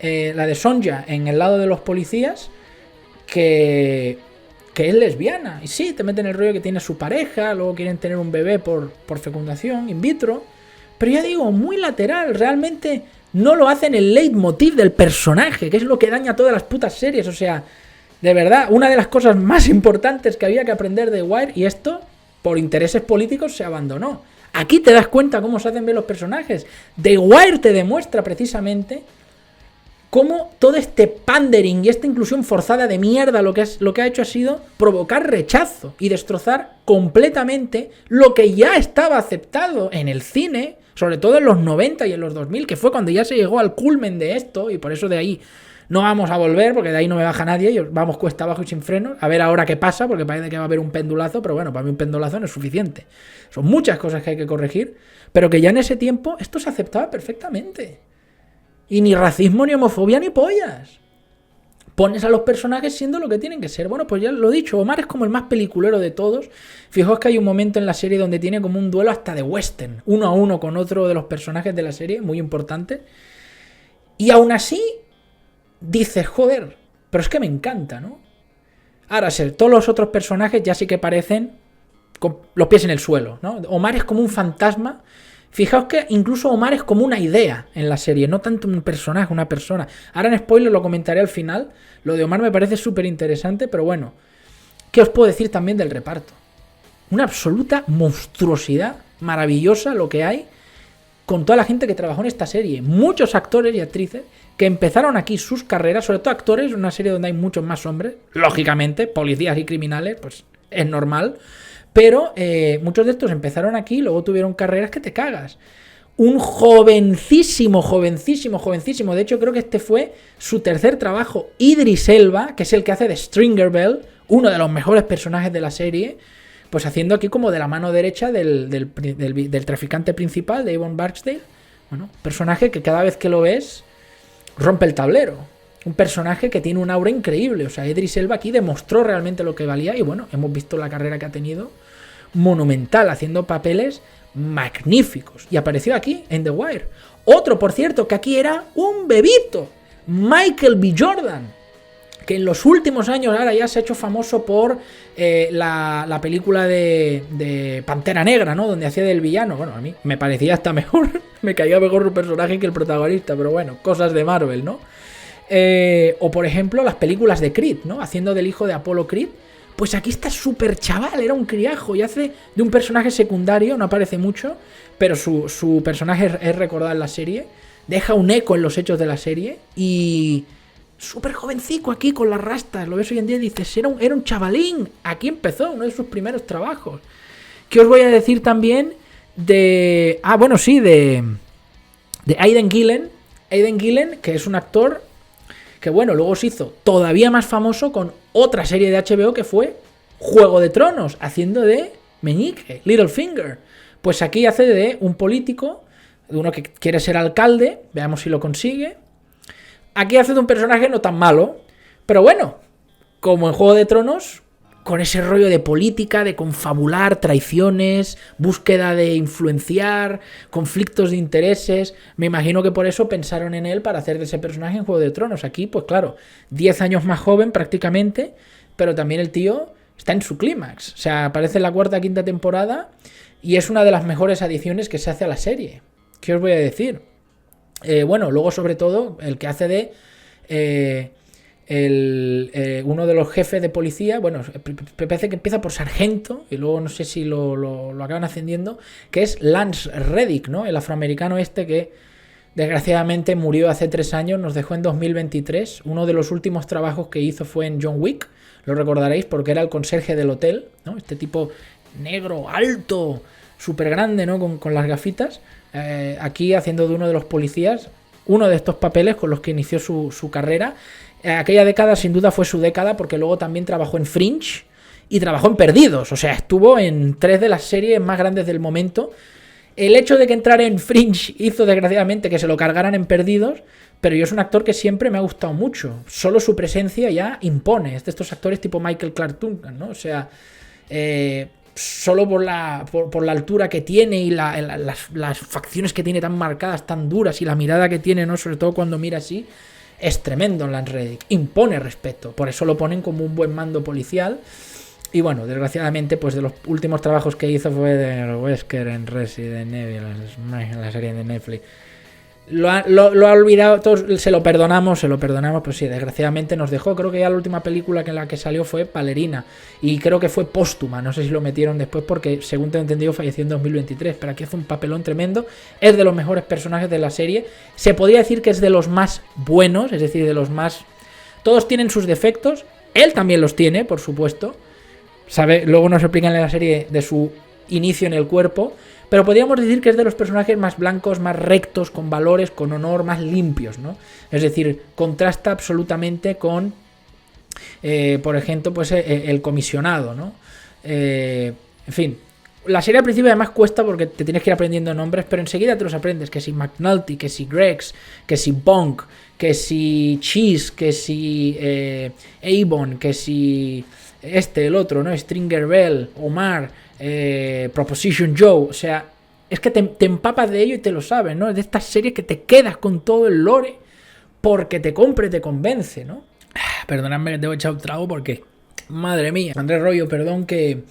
A: la de Sonja, en el lado de los policías, que es lesbiana. Y sí, te meten el rollo que tiene su pareja, luego quieren tener un bebé por fecundación in vitro. Pero ya digo, muy lateral. Realmente no lo hacen el leitmotiv del personaje, que es lo que daña todas las putas series. O sea, de verdad, una de las cosas más importantes que había que aprender de Wire, y esto, por intereses políticos, se abandonó. Aquí te das cuenta cómo se hacen bien los personajes. The Wire te demuestra precisamente cómo todo este pandering y esta inclusión forzada de mierda lo que ha hecho ha sido provocar rechazo y destrozar completamente lo que ya estaba aceptado en el cine, sobre todo en los 90 y en los 2000, que fue cuando ya se llegó al culmen de esto, y por eso de ahí no vamos a volver, porque de ahí no me baja nadie, y vamos cuesta abajo y sin frenos, a ver ahora qué pasa, porque parece que va a haber un pendulazo, pero bueno, para mí un pendulazo no es suficiente. Son muchas cosas que hay que corregir, pero que ya en ese tiempo esto se aceptaba perfectamente. Y ni racismo, ni homofobia, ni pollas. Pones a los personajes siendo lo que tienen que ser. Bueno, pues ya lo he dicho, Omar es como el más peliculero de todos. Fijaos que hay un momento en la serie donde tiene como un duelo hasta de western, 1-1 con otro de los personajes de la serie, muy importante. Y aún así, dices, joder, pero es que me encanta, ¿no? Ahora, todos los otros personajes ya sí que parecen con los pies en el suelo, ¿no? Omar es como un fantasma. Fijaos que incluso Omar es como una idea en la serie, no tanto un personaje, una persona. Ahora en spoiler lo comentaré al final. Lo de Omar me parece súper interesante, pero bueno. ¿Qué os puedo decir también del reparto? Una absoluta monstruosidad, maravillosa lo que hay con toda la gente que trabajó en esta serie. Muchos actores y actrices que empezaron aquí sus carreras, sobre todo actores, una serie donde hay muchos más hombres, lógicamente, policías y criminales, pues es normal. Pero muchos de estos empezaron aquí y luego tuvieron carreras que te cagas. Un jovencísimo, de hecho creo que este fue su tercer trabajo, Idris Elba, que es el que hace de Stringer Bell, uno de los mejores personajes de la serie, pues haciendo aquí como de la mano derecha del traficante principal, de Avon Barksdale. Bueno, un personaje que cada vez que lo ves rompe el tablero. Un personaje que tiene un aura increíble. O sea, Idris Elba aquí demostró realmente lo que valía y bueno, hemos visto la carrera que ha tenido monumental, haciendo papeles magníficos. Y apareció aquí, en The Wire. Otro, por cierto, que aquí era un bebito. Michael B. Jordan, que en los últimos años ahora ya se ha hecho famoso por la película de Pantera Negra, ¿no? Donde hacía del villano. Bueno, a mí me parecía hasta mejor, me caía mejor su personaje que el protagonista, pero bueno, cosas de Marvel, ¿no? O por ejemplo las películas de Creed, ¿no? Haciendo del hijo de Apollo Creed. Pues aquí está súper chaval, era un criajo y hace de un personaje secundario, no aparece mucho, pero su personaje es recordado en la serie, deja un eco en los hechos de la serie y súper jovencico aquí con las rastas, lo ves hoy en día y dices, era un chavalín, aquí empezó uno de sus primeros trabajos. ¿Qué os voy a decir también de... de Aidan Gillen, que es un actor que bueno, luego se hizo todavía más famoso con otra serie de HBO que fue Juego de Tronos, haciendo de Meñique, Littlefinger. Pues aquí hace de un político, de uno que quiere ser alcalde, veamos si lo consigue. Aquí hace de un personaje no tan malo, pero bueno, como en Juego de Tronos, con ese rollo de política, de confabular, traiciones, búsqueda de influenciar, conflictos de intereses. Me imagino que por eso pensaron en él para hacer de ese personaje en Juego de Tronos. Aquí, pues claro, 10 años más joven prácticamente, pero también el tío está en su clímax. O sea, aparece en la cuarta, quinta temporada y es una de las mejores adiciones que se hace a la serie. ¿Qué os voy a decir? Bueno, luego sobre todo el que hace de... uno de los jefes de policía, bueno, parece que empieza por sargento y luego no sé si lo acaban ascendiendo, que es Lance Reddick, ¿no? El afroamericano este que desgraciadamente murió hace 3 años, nos dejó en 2023. Uno de los últimos trabajos que hizo fue en John Wick, lo recordaréis porque era el conserje del hotel, ¿no? Este tipo negro, alto, súper grande, ¿no? Con las gafitas, aquí haciendo de uno de los policías, uno de estos papeles con los que inició su carrera. Aquella década sin duda fue su década porque luego también trabajó en Fringe y trabajó en Perdidos, o sea, estuvo en 3 de las series más grandes del momento. El hecho de que entrara en Fringe hizo desgraciadamente que se lo cargaran en Perdidos, pero yo es un actor que siempre me ha gustado mucho, solo su presencia ya impone, es de estos actores tipo Michael Clarke Duncan, ¿no? O sea, solo por la altura que tiene y las facciones que tiene tan marcadas, tan duras y la mirada que tiene, ¿no? Sobre todo cuando mira así. Es tremendo en Lance Reddick, impone respeto, por eso lo ponen como un buen mando policial. Y bueno, desgraciadamente, pues de los últimos trabajos que hizo fue de Wesker en Resident Evil, en la serie de Netflix. Lo ha olvidado, todos se lo perdonamos, pues sí, desgraciadamente nos dejó. Creo que ya la última película en la que salió fue Ballerina, y creo que fue póstuma, no sé si lo metieron después porque según tengo entendido falleció en 2023, pero aquí hace un papelón tremendo, es de los mejores personajes de la serie, se podría decir que es de los más buenos, es decir, de los más... Todos tienen sus defectos, él también los tiene, por supuesto, luego nos explican en la serie de su inicio en el cuerpo, pero podríamos decir que es de los personajes más blancos, más rectos, con valores, con honor, más limpios, ¿no? Es decir, contrasta absolutamente con, por ejemplo, pues el comisionado, ¿no? En fin, la serie al principio además cuesta porque te tienes que ir aprendiendo nombres, pero enseguida te los aprendes, que si McNulty, que si Greggs, que si Bonk, que si Cheese, que si Avon, que si el otro, ¿no? Stringer Bell, Omar, Proposition Joe, o sea, es que te empapas de ello y te lo sabes, ¿no? Es de estas series que te quedas con todo el lore porque te compre, te convence, ¿no? Perdonadme que te voy a echar un trago porque, madre mía. Andrés Rollo, perdón, que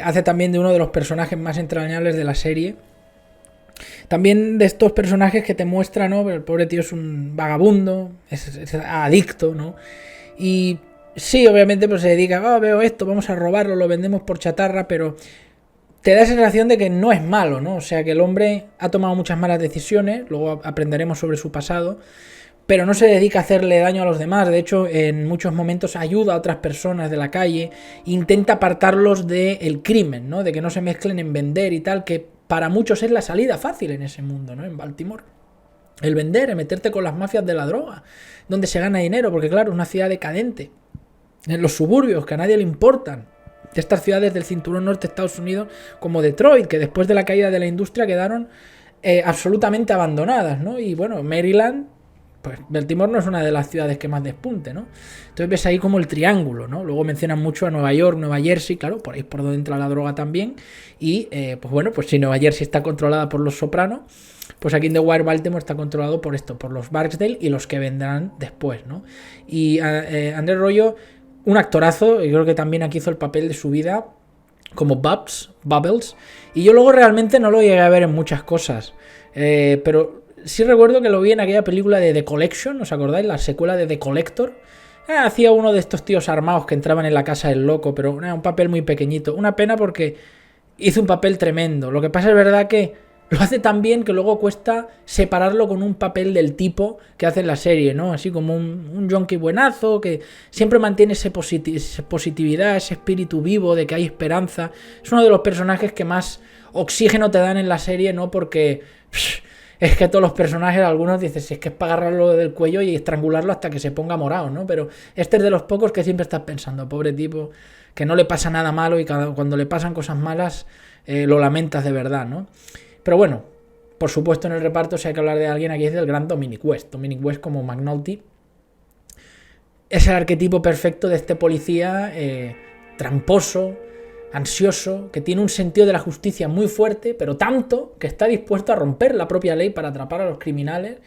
A: hace también de uno de los personajes más entrañables de la serie. También de estos personajes que te muestran, ¿no? El pobre tío es un vagabundo, es adicto, ¿no? Y sí, obviamente pues se dedica, veo esto, vamos a robarlo, lo vendemos por chatarra, pero te da esa sensación de que no es malo, ¿no? O sea, que el hombre ha tomado muchas malas decisiones, luego aprenderemos sobre su pasado, pero no se dedica a hacerle daño a los demás. De hecho, en muchos momentos ayuda a otras personas de la calle, intenta apartarlos del crimen, ¿no? De que no se mezclen en vender y tal, que para muchos es la salida fácil en ese mundo, ¿no? En Baltimore. El vender, el meterte con las mafias de la droga, donde se gana dinero, porque claro, es una ciudad decadente. En los suburbios, que a nadie le importan. De estas ciudades del cinturón norte de Estados Unidos, como Detroit, que después de la caída de la industria quedaron absolutamente abandonadas, ¿no? Y bueno, Maryland, pues Baltimore no es una de las ciudades que más despunte, ¿no? Entonces ves ahí como el triángulo, ¿no? Luego mencionan mucho a Nueva York, Nueva Jersey, claro, por ahí es por donde entra la droga también. Y pues bueno, pues si Nueva Jersey está controlada por los Sopranos, pues aquí en The Wire Baltimore está controlado por esto, por los Barksdale y los que vendrán después, ¿no? Y Andrés Royo, un actorazo, y creo que también aquí hizo el papel de su vida como Bubbles, y yo luego realmente no lo llegué a ver en muchas cosas, pero sí recuerdo que lo vi en aquella película de The Collection, ¿os acordáis? La secuela de The Collector. Hacía uno de estos tíos armados que entraban en la casa del loco, pero un papel muy pequeñito. Una pena porque hizo un papel tremendo. Lo que pasa es verdad que lo hace tan bien que luego cuesta separarlo con un papel del tipo que hace en la serie, ¿no? Así como un yonki buenazo, que siempre mantiene esa positividad, ese espíritu vivo de que hay esperanza. Es uno de los personajes que más oxígeno te dan en la serie, ¿no? Porque es que todos los personajes, algunos dices, si es que es para agarrarlo del cuello y estrangularlo hasta que se ponga morado, ¿no? Pero este es de los pocos que siempre estás pensando, pobre tipo, que no le pasa nada malo y cuando le pasan cosas malas lo lamentas de verdad, ¿no? Pero bueno, por supuesto en el reparto, si hay que hablar de alguien, aquí es del gran Dominic West. Dominic West como McNulty es el arquetipo perfecto de este policía tramposo, ansioso, que tiene un sentido de la justicia muy fuerte, pero tanto que está dispuesto a romper la propia ley para atrapar a los criminales,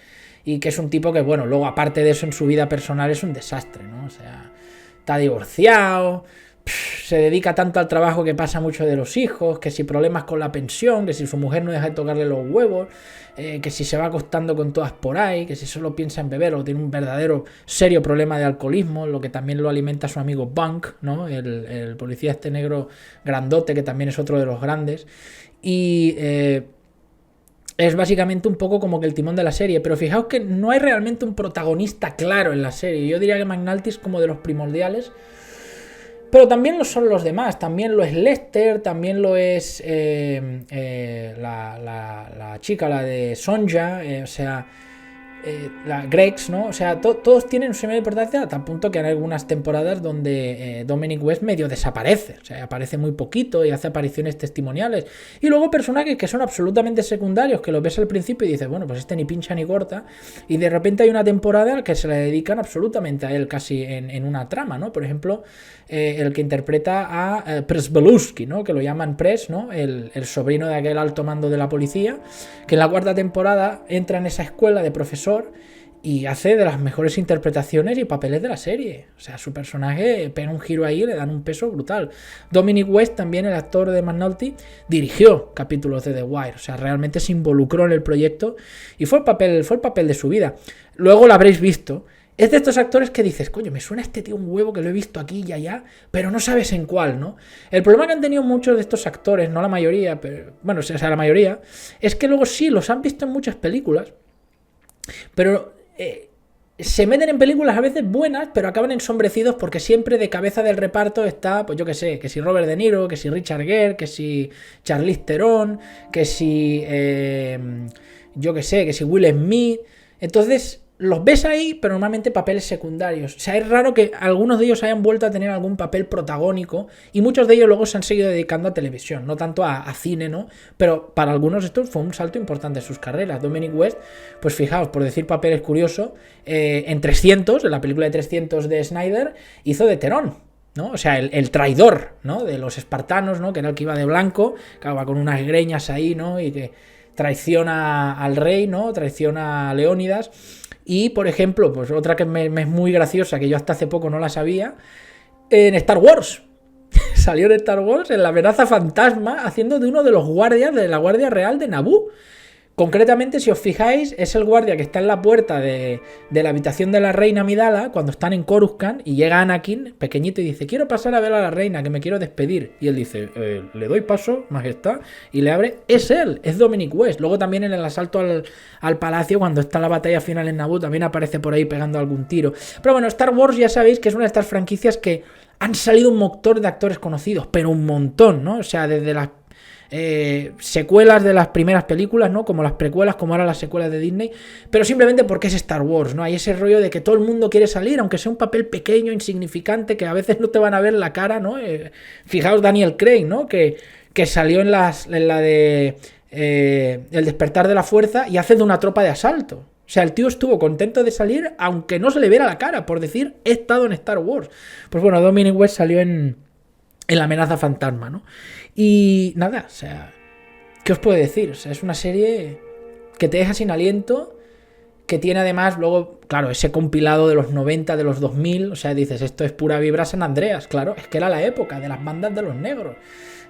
A: y que es un tipo que, bueno, luego aparte de eso en su vida personal es un desastre, ¿no? O sea, está divorciado, se dedica tanto al trabajo que pasa mucho de los hijos, que si problemas con la pensión, que si su mujer no deja de tocarle los huevos, que si se va acostando con todas por ahí, que si solo piensa en beber o tiene un verdadero serio problema de alcoholismo, lo que también lo alimenta su amigo Bunk, ¿no? El policía este negro grandote, que también es otro de los grandes. Y es básicamente un poco como que el timón de la serie, pero fijaos que no hay realmente un protagonista claro en la serie. Yo diría que McNulty es como de los primordiales, pero también lo son los demás. También lo es Lester, también lo es la chica, la de Sonja, o sea, la Gregs, ¿no? O sea, todos tienen su semejante importancia, a tal punto que hay algunas temporadas donde Dominic West medio desaparece, o sea, aparece muy poquito y hace apariciones testimoniales. Y luego personajes que son absolutamente secundarios, que los ves al principio y dices, bueno, pues este ni pincha ni corta, y de repente hay una temporada que se le dedican absolutamente a él, casi en una trama, ¿no? Por ejemplo, el que interpreta a Przebylewski, ¿no? Que lo llaman Press, ¿no? El sobrino de aquel alto mando de la policía, que en la cuarta temporada entra en esa escuela de profesor y hace de las mejores interpretaciones y papeles de la serie. O sea, su personaje pega un giro ahí y le dan un peso brutal. Dominic West, también el actor de McNulty, dirigió capítulos de The Wire. O sea, realmente se involucró en el proyecto y fue el papel de su vida. Luego lo habréis visto. Es de estos actores que dices, coño, me suena este tío un huevo que lo he visto aquí y allá, pero no sabes en cuál, ¿no? El problema que han tenido muchos de estos actores, no la mayoría, pero bueno, o sea, la mayoría, es que luego sí, los han visto en muchas películas, pero se meten en películas a veces buenas, pero acaban ensombrecidos porque siempre de cabeza del reparto está, pues yo que sé, que si Robert De Niro, que si Richard Gere, que si Charlize Theron, que si yo que sé, que si Will Smith. Entonces los ves ahí, pero normalmente papeles secundarios. O sea, es raro que algunos de ellos hayan vuelto a tener algún papel protagónico, y muchos de ellos luego se han seguido dedicando a televisión, no tanto a cine, ¿no? Pero para algunos esto fue un salto importante en sus carreras. Dominic West, pues fijaos, por decir papeles curiosos, en 300, en la película de 300 de Snyder, hizo de Terón, ¿no? O sea, el traidor, ¿no? De los espartanos, ¿no? Que era el que iba de blanco, que va con unas greñas ahí, ¿no? Y que traiciona al rey, ¿no? Traiciona a Leónidas. Y, por ejemplo, pues otra que me es muy graciosa, que yo hasta hace poco no la sabía, en Star Wars. Salió en Star Wars, en La amenaza fantasma, haciendo de uno de los guardias de la Guardia Real de Naboo. Concretamente, si os fijáis, es el guardia que está en la puerta de la habitación de la reina Amidala cuando están en Coruscant, y llega Anakin, pequeñito, y dice, quiero pasar a ver a la reina, que me quiero despedir. Y él dice, le doy paso, majestad, y le abre. Es él, es Dominic West. Luego también en el asalto al palacio, cuando está la batalla final en Naboo, también aparece por ahí pegando algún tiro. Pero bueno, Star Wars ya sabéis que es una de estas franquicias que han salido un montón de actores conocidos, pero un montón, ¿no? O sea, desde las secuelas de las primeras películas, ¿no? Como las precuelas, como ahora las secuelas de Disney, pero simplemente porque es Star Wars, ¿no? Hay ese rollo de que todo el mundo quiere salir, aunque sea un papel pequeño, insignificante, que a veces no te van a ver la cara, ¿no? Fijaos Daniel Craig, ¿no? Que salió en la de El despertar de la fuerza y hace de una tropa de asalto. O sea, el tío estuvo contento de salir, aunque no se le viera la cara, por decir, he estado en Star Wars. Pues bueno, Dominic West salió en La amenaza fantasma, ¿no? Y nada, o sea, ¿qué os puedo decir? O sea, es una serie que te deja sin aliento, que tiene además luego, claro, ese compilado de los 90, de los 2000, o sea, dices, esto es pura vibra San Andreas, claro, es que era la época de las bandas de los negros.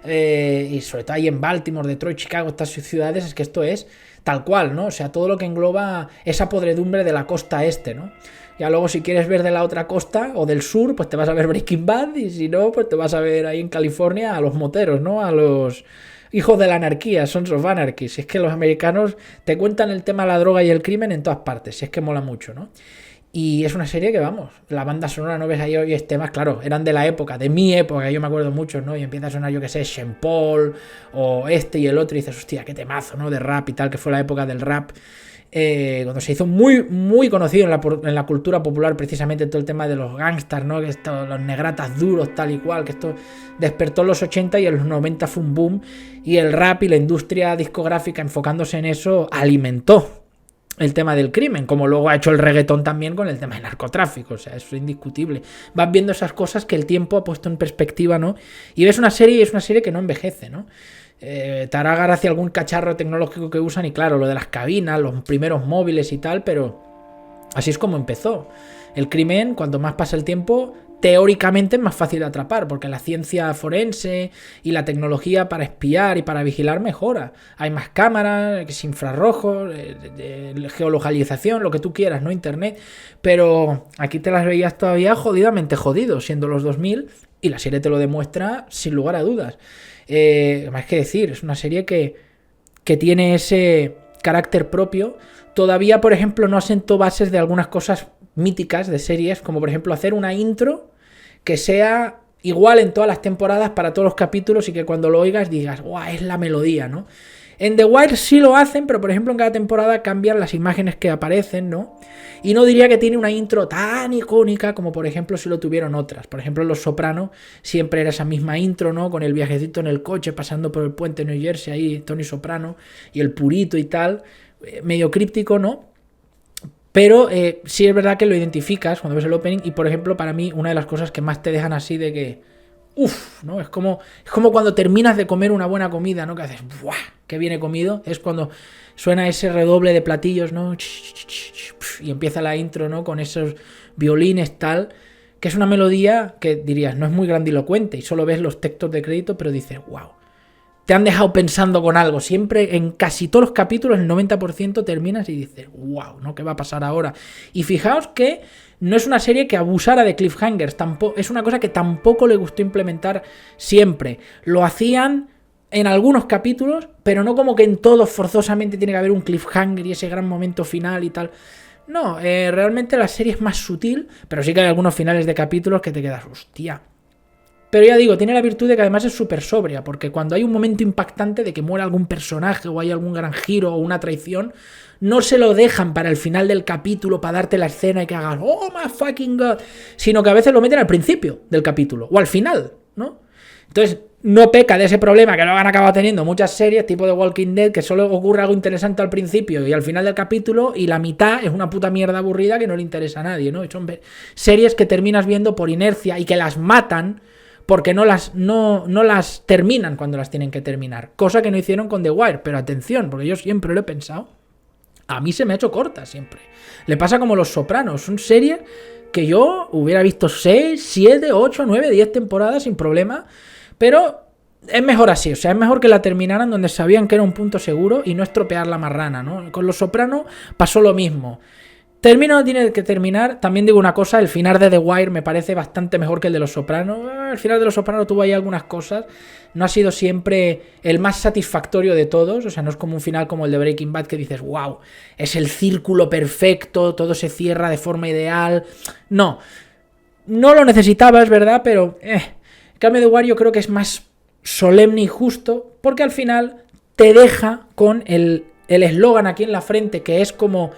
A: Y sobre todo ahí en Baltimore, Detroit, Chicago, estas ciudades, es que esto es tal cual, ¿no? O sea, todo lo que engloba esa podredumbre de la costa este, ¿no? Ya luego si quieres ver de la otra costa o del sur, pues te vas a ver Breaking Bad, y si no, pues te vas a ver ahí en California a los moteros, ¿no? A los hijos de la anarquía, Sons of Anarchy. Si es que los americanos te cuentan el tema de la droga y el crimen en todas partes, si es que mola mucho, ¿no? Y es una serie que, vamos, la banda sonora, no ves ahí hoy temas, claro, eran de la época, de mi época, yo me acuerdo mucho, ¿no? Y empieza a sonar, yo que sé, Sean Paul, o este y el otro, y dices, hostia, qué temazo, ¿no? De rap y tal, que fue la época del rap, cuando se hizo muy, muy conocido en la cultura popular, precisamente todo el tema de los gangsters, ¿no? Que esto, los negratas duros, tal y cual, que esto despertó en los 80 y en los 90 fue un boom, y el rap y la industria discográfica enfocándose en eso alimentó el tema del crimen, como luego ha hecho el reggaetón también con el tema del narcotráfico, o sea, eso es indiscutible. Vas viendo esas cosas que el tiempo ha puesto en perspectiva, ¿no? Y ves una serie y es una serie que no envejece, ¿no? Te hará gracia algún cacharro tecnológico que usan y claro, lo de las cabinas, los primeros móviles y tal, pero así es como empezó. El crimen, cuanto más pasa el tiempo, teóricamente es más fácil de atrapar, porque la ciencia forense y la tecnología para espiar y para vigilar mejora. Hay más cámaras, infrarrojos, geolocalización, lo que tú quieras, ¿no? Internet. Pero aquí te las veías todavía jodidamente jodidos, siendo los 2000, y la serie te lo demuestra sin lugar a dudas. Más que decir, es una serie que tiene ese carácter propio. Todavía, por ejemplo, no asentó bases de algunas cosas míticas de series, como por ejemplo hacer una intro que sea igual en todas las temporadas para todos los capítulos y que cuando lo oigas digas, ¡guau! Es la melodía, ¿no? En The Wire sí lo hacen, pero por ejemplo en cada temporada cambian las imágenes que aparecen, ¿no? Y no diría que tiene una intro tan icónica como por ejemplo si lo tuvieron otras. Por ejemplo en Los Soprano siempre era esa misma intro, ¿no? Con el viajecito en el coche pasando por el puente de New Jersey, ahí Tony Soprano y el purito y tal, medio críptico, ¿no? Pero sí es verdad que lo identificas cuando ves el opening y, por ejemplo, para mí una de las cosas que más te dejan así de que uff, ¿no? Es como cuando terminas de comer una buena comida, ¿no? Que haces, ¡buah! ¡Qué bien he comido! Es cuando suena ese redoble de platillos, ¿no? Y empieza la intro, ¿no? Con esos violines, tal, que es una melodía que dirías, no es muy grandilocuente y solo ves los textos de crédito, pero dices, ¡wow! Te han dejado pensando con algo. Siempre, en casi todos los capítulos, el 90% terminas y dices, wow, ¿no? ¿Qué va a pasar ahora? Y fijaos que no es una serie que abusara de cliffhangers. Tampoco, es una cosa que tampoco le gustó implementar siempre. Lo hacían en algunos capítulos, pero no como que en todos forzosamente tiene que haber un cliffhanger y ese gran momento final y tal. No, realmente la serie es más sutil, pero sí que hay algunos finales de capítulos que te quedas, hostia. Pero ya digo, tiene la virtud de que además es súper sobria, porque cuando hay un momento impactante de que muere algún personaje o hay algún gran giro o una traición, no se lo dejan para el final del capítulo, para darte la escena y que hagas ¡oh, my fucking God! Sino que a veces lo meten al principio del capítulo, o al final, ¿no? Entonces, no peca de ese problema que luego han acabado teniendo muchas series, tipo de Walking Dead, que solo ocurre algo interesante al principio y al final del capítulo, y la mitad es una puta mierda aburrida que no le interesa a nadie, ¿no? Y son series que terminas viendo por inercia y que las matan porque no las terminan cuando las tienen que terminar. Cosa que no hicieron con The Wire. Pero atención, porque yo siempre lo he pensado. A mí se me ha hecho corta siempre. Le pasa como Los Sopranos. Son series que yo hubiera visto 6, 7, 8, 9, 10 temporadas sin problema. Pero es mejor así. O sea, es mejor que la terminaran donde sabían que era un punto seguro y no estropear la marrana, ¿no? Con Los Sopranos pasó lo mismo. Termino, tiene que terminar. También digo una cosa, el final de The Wire me parece bastante mejor que el de Los Sopranos. El final de Los Sopranos tuvo ahí algunas cosas. No ha sido siempre el más satisfactorio de todos. O sea, no es como un final como el de Breaking Bad que dices, wow, es el círculo perfecto, todo se cierra de forma ideal. No lo necesitaba, es verdad, pero en cambio The Wire yo creo que es más solemne y justo, porque al final te deja con el eslogan aquí en la frente, que es como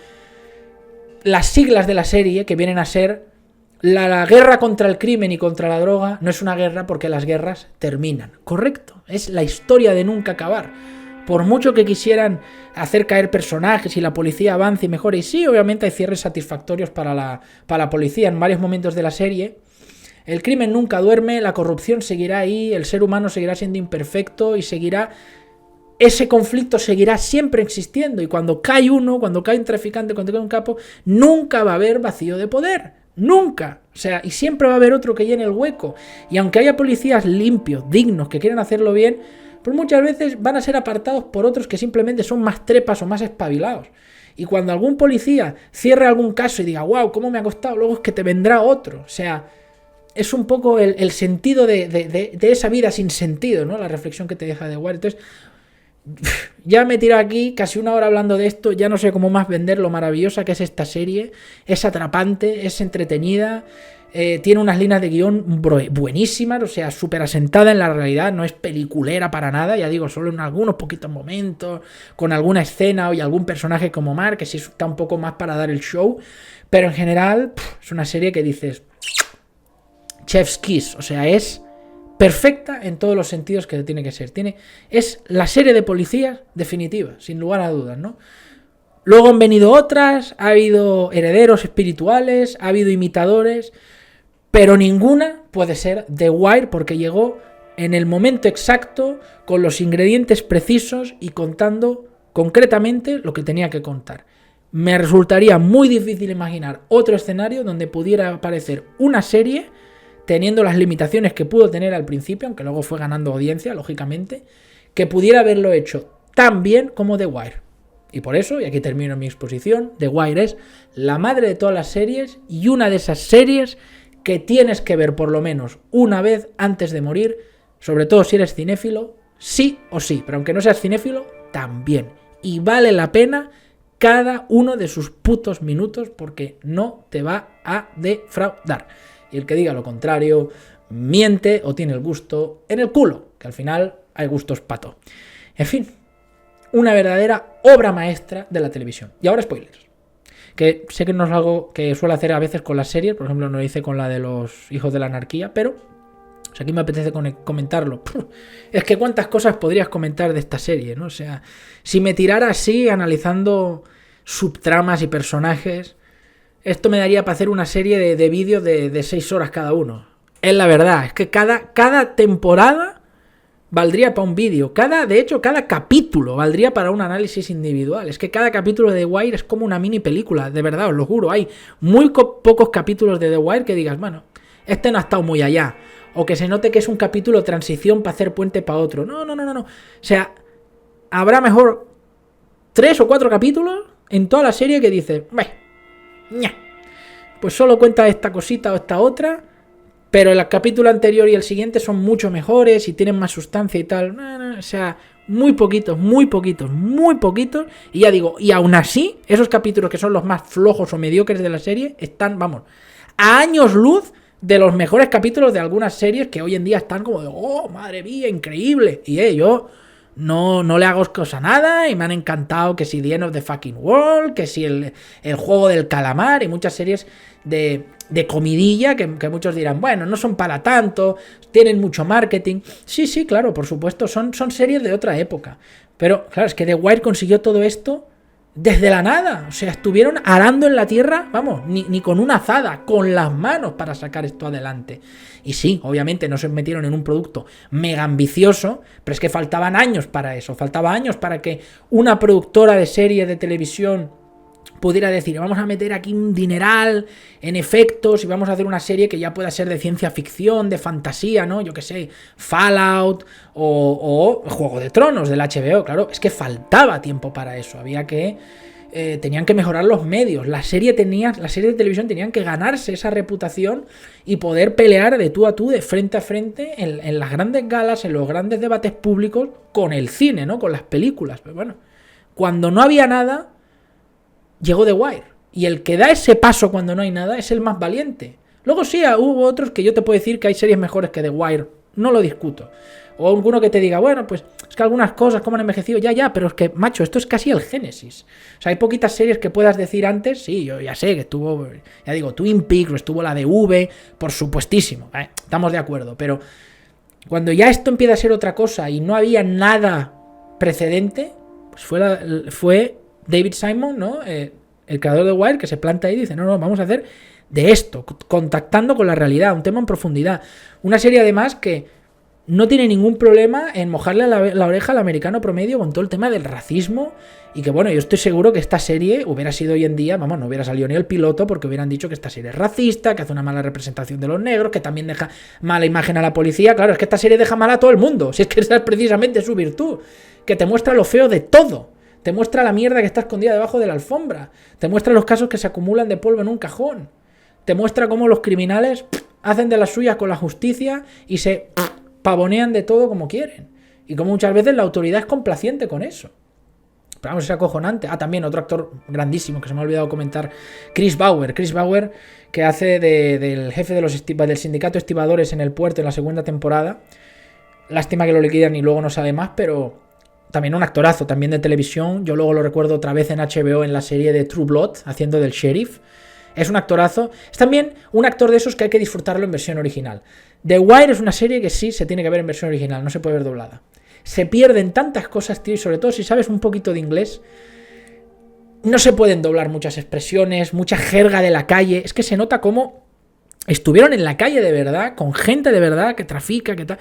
A: las siglas de la serie, que vienen a ser la guerra contra el crimen y contra la droga no es una guerra porque las guerras terminan. Correcto, es la historia de nunca acabar. Por mucho que quisieran hacer caer personajes y la policía avance y mejore, y sí, obviamente hay cierres satisfactorios para la policía en varios momentos de la serie, el crimen nunca duerme, la corrupción seguirá ahí, el ser humano seguirá siendo imperfecto y ese conflicto seguirá siempre existiendo, y cuando cae uno, cuando cae un traficante, cuando cae un capo, nunca va a haber vacío de poder, nunca, o sea, y siempre va a haber otro que llene el hueco, y aunque haya policías limpios, dignos, que quieran hacerlo bien, pues muchas veces van a ser apartados por otros que simplemente son más trepas o más espabilados. Y cuando algún policía cierre algún caso y diga, wow, ¿cómo me ha costado? Luego es que te vendrá otro. O sea, es un poco el sentido de esa vida sin sentido, ¿no? La reflexión que te deja The Wire. Entonces, ya me he tirado aquí casi una hora hablando de esto, ya no sé cómo más vender lo maravillosa que es esta serie. Es atrapante, es entretenida. Tiene unas líneas de guión buenísimas, o sea, súper asentada en la realidad, no es peliculera para nada, ya digo, solo en algunos poquitos momentos, con alguna escena y algún personaje como Mark, que sí está un poco más para dar el show, pero en general es una serie que dices, chef's kiss, o sea, es perfecta en todos los sentidos que tiene que ser. Es la serie de policías definitiva, sin lugar a dudas, ¿no? Luego han venido otras, ha habido herederos espirituales, ha habido imitadores, pero ninguna puede ser The Wire porque llegó en el momento exacto, con los ingredientes precisos y contando concretamente lo que tenía que contar. Me resultaría muy difícil imaginar otro escenario donde pudiera aparecer una serie teniendo las limitaciones que pudo tener al principio, aunque luego fue ganando audiencia, lógicamente, que pudiera haberlo hecho tan bien como The Wire. Y por eso, y aquí termino mi exposición, The Wire es la madre de todas las series y una de esas series que tienes que ver por lo menos una vez antes de morir, sobre todo si eres cinéfilo, sí o sí, pero aunque no seas cinéfilo, también. Y vale la pena cada uno de sus putos minutos porque no te va a defraudar. Y el que diga lo contrario, miente o tiene el gusto en el culo, que al final hay gustos pato. En fin, una verdadera obra maestra de la televisión. Y ahora spoilers. Que sé que no es algo que suelo hacer a veces con las series, por ejemplo, no lo hice con la de los Hijos de la Anarquía, pero aquí me apetece comentarlo. Es que cuántas cosas podrías comentar de esta serie, ¿no? O sea, si me tirara así, analizando subtramas y personajes, esto me daría para hacer una serie de vídeos de 6 horas cada uno. Es la verdad, es que cada temporada valdría para un vídeo. De hecho, cada capítulo valdría para un análisis individual. Es que cada capítulo de The Wire es como una mini película, de verdad, os lo juro. Hay muy pocos capítulos de The Wire que digas, bueno, este no ha estado muy allá. O que se note que es un capítulo transición para hacer puente para otro. No. O sea, habrá mejor 3 o 4 capítulos en toda la serie que dices, pues solo cuenta esta cosita o esta otra, pero el capítulo anterior y el siguiente son mucho mejores y tienen más sustancia y tal. O sea, muy poquitos. Y ya digo, y aún así, esos capítulos que son los más flojos o mediocres de la serie están, vamos, a años luz de los mejores capítulos de algunas series que hoy en día están como de, oh, madre mía, increíble. Y yo no le hago cosa a nada y me han encantado que si The End of the Fucking World, que si el juego del calamar y muchas series de comidilla que muchos dirán, bueno, no son para tanto, tienen mucho marketing. Sí, claro, por supuesto, son series de otra época. Pero claro, es que The Wire consiguió todo esto desde la nada. O sea, estuvieron arando en la tierra, vamos, ni con una azada, con las manos para sacar esto adelante. Y sí, obviamente no se metieron en un producto mega ambicioso, pero es que faltaban años para eso. Faltaba años para que una productora de serie de televisión pudiera decir, vamos a meter aquí un dineral en efectos y vamos a hacer una serie que ya pueda ser de ciencia ficción, de fantasía, ¿no? Yo qué sé, Fallout o Juego de Tronos del HBO, claro, es que faltaba tiempo para eso, tenían que mejorar los medios, las series de televisión tenían que ganarse esa reputación y poder pelear de tú a tú, de frente a frente, en las grandes galas, en los grandes debates públicos, con el cine, ¿no? Con las películas, pero bueno, cuando no había nada, llegó The Wire. Y el que da ese paso cuando no hay nada es el más valiente. Luego sí, hubo otros que yo te puedo decir que hay series mejores que The Wire. No lo discuto. O alguno que te diga, bueno, pues es que algunas cosas como han envejecido, ya, pero es que, macho, esto es casi el génesis. O sea, hay poquitas series que puedas decir antes, sí, yo ya sé que estuvo, ya digo, Twin Peaks, o estuvo la de V, por supuestísimo, estamos de acuerdo, pero cuando ya esto empieza a ser otra cosa y no había nada precedente pues fue David Simon, ¿no? El creador de Wire, que se planta ahí y dice, no, vamos a hacer de esto, contactando con la realidad, un tema en profundidad. Una serie además que no tiene ningún problema en mojarle la oreja al americano promedio con todo el tema del racismo, y que bueno, yo estoy seguro que esta serie hubiera sido hoy en día, vamos, no hubiera salido ni el piloto porque hubieran dicho que esta serie es racista, que hace una mala representación de los negros, que también deja mala imagen a la policía. Claro, es que esta serie deja mal a todo el mundo, si es que esa es precisamente su virtud, que te muestra lo feo de todo, te muestra la mierda que está escondida debajo de la alfombra, te muestra los casos que se acumulan de polvo en un cajón, te muestra cómo los criminales hacen de las suyas con la justicia y se pavonean de todo como quieren. Y como muchas veces la autoridad es complaciente con eso. Pero vamos, es acojonante. También otro actor grandísimo que se me ha olvidado comentar, Chris Bauer, que hace del jefe del sindicato de estibadores en el puerto en la segunda temporada. Lástima que lo liquidan y luego no sale más, pero también un actorazo, también de televisión. Yo luego lo recuerdo otra vez en HBO en la serie de True Blood, haciendo del sheriff. Es un actorazo. Es también un actor de esos que hay que disfrutarlo en versión original. The Wire es una serie que sí se tiene que ver en versión original, no se puede ver doblada. Se pierden tantas cosas, tío, y sobre todo si sabes un poquito de inglés, no se pueden doblar muchas expresiones, mucha jerga de la calle. Es que se nota cómo estuvieron en la calle de verdad, con gente de verdad que trafica, que tal,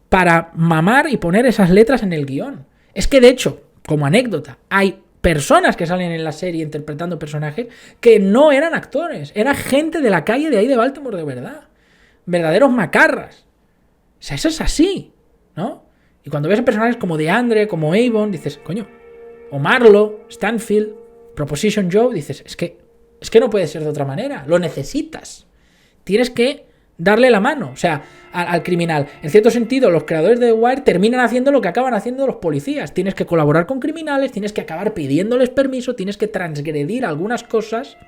A: para mamar y poner esas letras en el guión. Es que de hecho, como anécdota, hay personas que salen en la serie interpretando personajes que no eran actores, era gente de la calle de ahí de Baltimore de verdad, verdaderos macarras. O sea, eso es así, ¿no? Y cuando ves a personajes como DeAndre, como Avon, dices, coño, o Marlo, Stanfield, Proposition Joe, dices, es que no puede ser de otra manera, lo necesitas, tienes que darle la mano, o sea, al criminal. En cierto sentido, los creadores de The Wire terminan haciendo lo que acaban haciendo los policías. Tienes que colaborar con criminales, tienes que acabar pidiéndoles permiso, tienes que transgredir algunas cosas,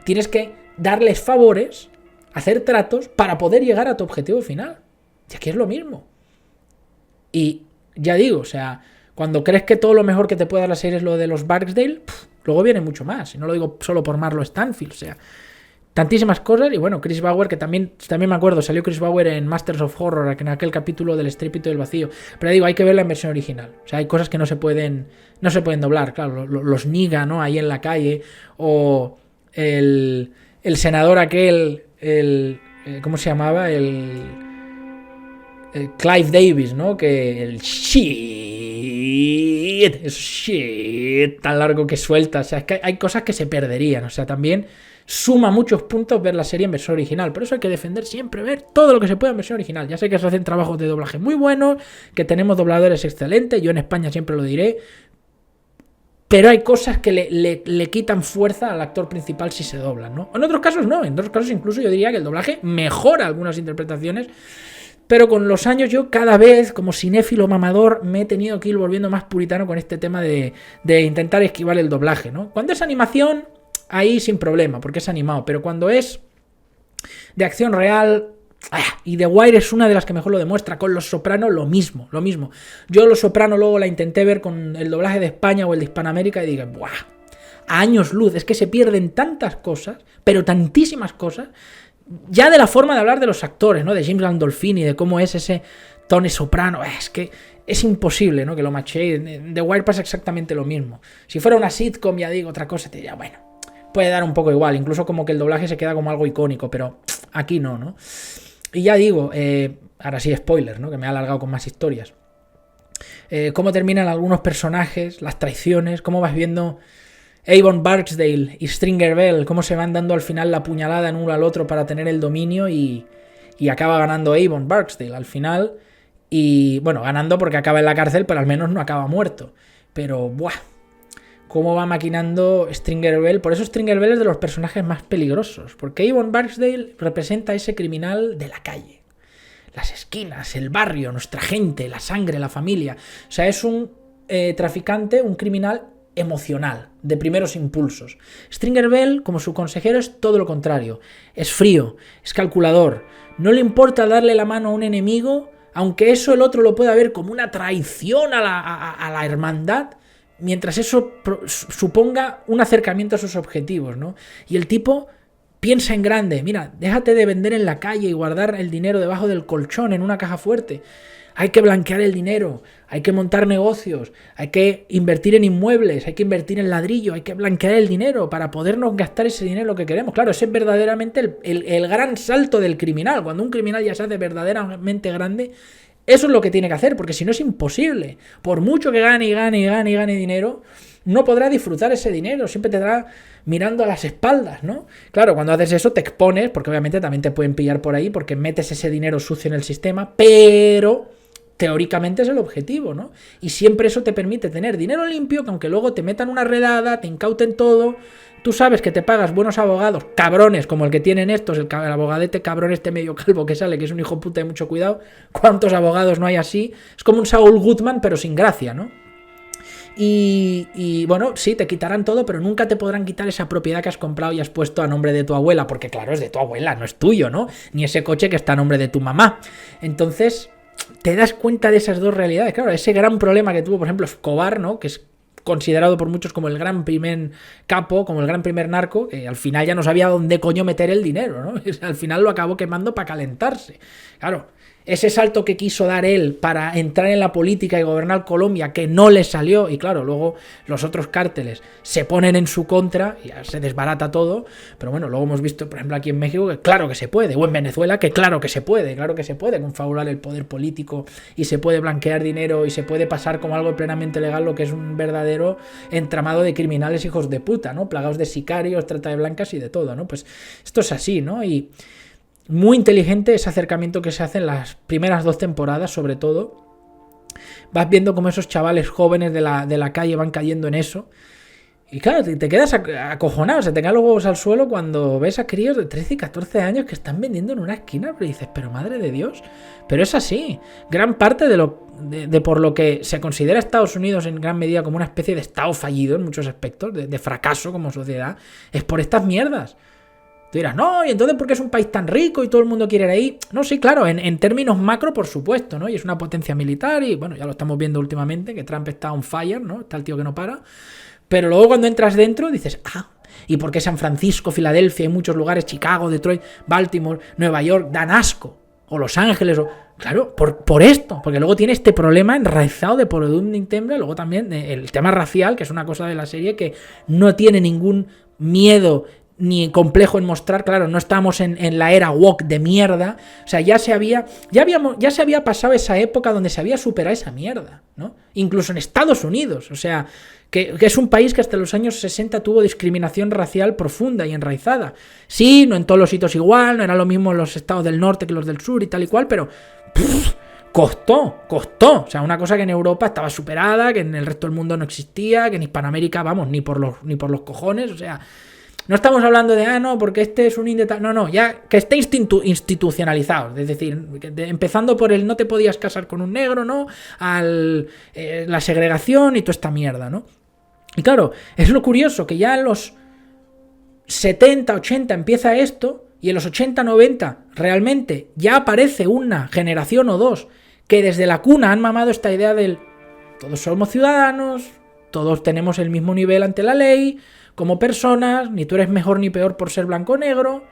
A: tienes que darles favores, hacer tratos para poder llegar a tu objetivo final. Y aquí es lo mismo. Y ya digo, o sea, cuando crees que todo lo mejor que te puede dar la serie es lo de los Barksdale, luego viene mucho más. Y no lo digo solo por Marlo Stanfield, o sea, tantísimas cosas. Y bueno, Chris Bauer, que también me acuerdo, salió Chris Bauer en Masters of Horror, en aquel capítulo del Estrépito del Vacío. Pero digo, hay que verla en versión original. O sea, hay cosas que no se pueden doblar, claro, los Niga, ¿no? Ahí en la calle, o el senador aquel, ¿cómo se llamaba? El Clive Davis, ¿no? Que el shit tan largo que suelta. O sea, es que hay cosas que se perderían. O sea, también suma muchos puntos ver la serie en versión original. Por eso hay que defender siempre ver todo lo que se pueda en versión original. Ya sé que se hacen trabajos de doblaje muy buenos, que tenemos dobladores excelentes. Yo en España siempre lo diré. Pero hay cosas que le quitan fuerza al actor principal si se doblan, ¿no? En otros casos no. En otros casos incluso yo diría que el doblaje mejora algunas interpretaciones. Pero con los años yo cada vez, como cinéfilo mamador, me he tenido que ir volviendo más puritano con este tema de intentar esquivar el doblaje, ¿no? Cuando es animación, ahí sin problema, porque es animado. Pero cuando es de acción real, y The Wire es una de las que mejor lo demuestra. Con Los Soprano lo mismo. Yo Los Soprano luego la intenté ver con el doblaje de España o el de Hispanoamérica y digo, ¡buah! A años luz, es que se pierden tantas cosas, pero tantísimas cosas. Ya de la forma de hablar de los actores, ¿no? De James Gandolfini, de cómo es ese Tony Soprano. Es que es imposible, ¿no? Que lo machee. En The Wire pasa exactamente lo mismo. Si fuera una sitcom, ya digo, otra cosa, te diría, bueno, puede dar un poco igual. Incluso como que el doblaje se queda como algo icónico, pero aquí no. Y ya digo, ahora sí, spoiler, ¿no? Que me ha alargado con más historias. Cómo terminan algunos personajes, las traiciones, cómo vas viendo Avon Barksdale y Stringer Bell, cómo se van dando al final la puñalada en uno al otro para tener el dominio y acaba ganando Avon Barksdale al final. Y bueno, ganando porque acaba en la cárcel, pero al menos no acaba muerto. Pero, ¡buah! Cómo va maquinando Stringer Bell. Por eso Stringer Bell es de los personajes más peligrosos. Porque Avon Barksdale representa a ese criminal de la calle. Las esquinas, el barrio, nuestra gente, la sangre, la familia. O sea, es un traficante, un criminal emocional, de primeros impulsos. Stringer Bell, como su consejero, es todo lo contrario. Es frío, es calculador. No le importa darle la mano a un enemigo, aunque eso el otro lo pueda ver como una traición a la hermandad, mientras eso suponga un acercamiento a sus objetivos, ¿no? Y el tipo piensa en grande. Mira, déjate de vender en la calle y guardar el dinero debajo del colchón en una caja fuerte. hay que blanquear el dinero, hay que montar negocios, hay que invertir en inmuebles, hay que invertir en ladrillo, hay que blanquear el dinero para podernos gastar ese dinero que queremos. Claro, ese es verdaderamente el gran salto del criminal. Cuando un criminal ya se hace verdaderamente grande, eso es lo que tiene que hacer, porque si no es imposible. Por mucho que gane dinero, no podrá disfrutar ese dinero, siempre te estará mirando a las espaldas, ¿no? Claro, cuando haces eso te expones, porque obviamente también te pueden pillar por ahí, porque metes ese dinero sucio en el sistema, pero teóricamente es el objetivo, ¿no? Y siempre eso te permite tener dinero limpio, que aunque luego te metan una redada, te incauten todo, tú sabes que te pagas buenos abogados, cabrones, como el que tienen estos, el abogadete cabrón este medio calvo que sale, que es un hijo puta de mucho cuidado. ¿Cuántos abogados no hay así? Es como un Saul Goodman, pero sin gracia, ¿no? Y bueno, sí, te quitarán todo, pero nunca te podrán quitar esa propiedad que has comprado y has puesto a nombre de tu abuela, porque claro, es de tu abuela, no es tuyo, ¿no? Ni ese coche que está a nombre de tu mamá. Entonces, te das cuenta de esas dos realidades. Claro, ese gran problema que tuvo, por ejemplo, Escobar, ¿no? Que es considerado por muchos como el gran primer capo, como el gran primer narco, que al final ya no sabía dónde coño meter el dinero, ¿no? Al final lo acabó quemando para calentarse. Claro, ese salto que quiso dar él para entrar en la política y gobernar Colombia, que no le salió, y claro, luego los otros cárteles se ponen en su contra, y ya se desbarata todo, pero bueno, luego hemos visto, por ejemplo, aquí en México, que claro que se puede, o en Venezuela, que claro que se puede confabular el poder político, y se puede blanquear dinero, y se puede pasar como algo plenamente legal lo que es un verdadero entramado de criminales hijos de puta, ¿no? Plagados de sicarios, trata de blancas y de todo, ¿no? Pues esto es así, ¿no? Y muy inteligente ese acercamiento que se hace en las primeras 2 temporadas, sobre todo. Vas viendo cómo esos chavales jóvenes de la calle van cayendo en eso. Y claro, te quedas acojonado, se te caen los huevos al suelo cuando ves a críos de 13 y 14 años que están vendiendo en una esquina, pero dices, pero madre de Dios. Pero es así. Gran parte de por lo que se considera Estados Unidos en gran medida como una especie de estado fallido en muchos aspectos, de fracaso como sociedad, es por estas mierdas. Tú dirás, no, y entonces ¿por qué es un país tan rico y todo el mundo quiere ir ahí? No, sí, claro, en términos macro, por supuesto, ¿no? Y es una potencia militar y, bueno, ya lo estamos viendo últimamente, que Trump está on fire, ¿no? Está el tío que no para. Pero luego cuando entras dentro dices, ¿y por qué San Francisco, Filadelfia y muchos lugares, Chicago, Detroit, Baltimore, Nueva York, dan asco? O Los Ángeles, claro, por esto, porque luego tiene este problema enraizado de por donde tiembla, luego también el tema racial, que es una cosa de la serie que no tiene ningún miedo ni complejo en mostrar. Claro, no estamos en la era woke de mierda, o sea, ya se había pasado esa época donde se había superado esa mierda, ¿no? Incluso en Estados Unidos, o sea, que es un país que hasta los años 60 tuvo discriminación racial profunda y enraizada. Sí, no en todos los sitios igual, no era lo mismo los estados del norte que los del sur y tal y cual, pero costó. O sea, una cosa que en Europa estaba superada, que en el resto del mundo no existía, que en Hispanoamérica, vamos, ni por los cojones, o sea. No estamos hablando de, no, porque este es un indeta. No, ya que esté institucionalizado. Es decir, empezando por el no te podías casar con un negro, ¿no? La segregación y toda esta mierda, ¿no? Y claro, es lo curioso que ya en los 70, 80 empieza esto, y en los 80, 90 realmente ya aparece una generación o dos que desde la cuna han mamado esta idea del todos somos ciudadanos, todos tenemos el mismo nivel ante la ley, como personas, ni tú eres mejor ni peor por ser blanco o negro,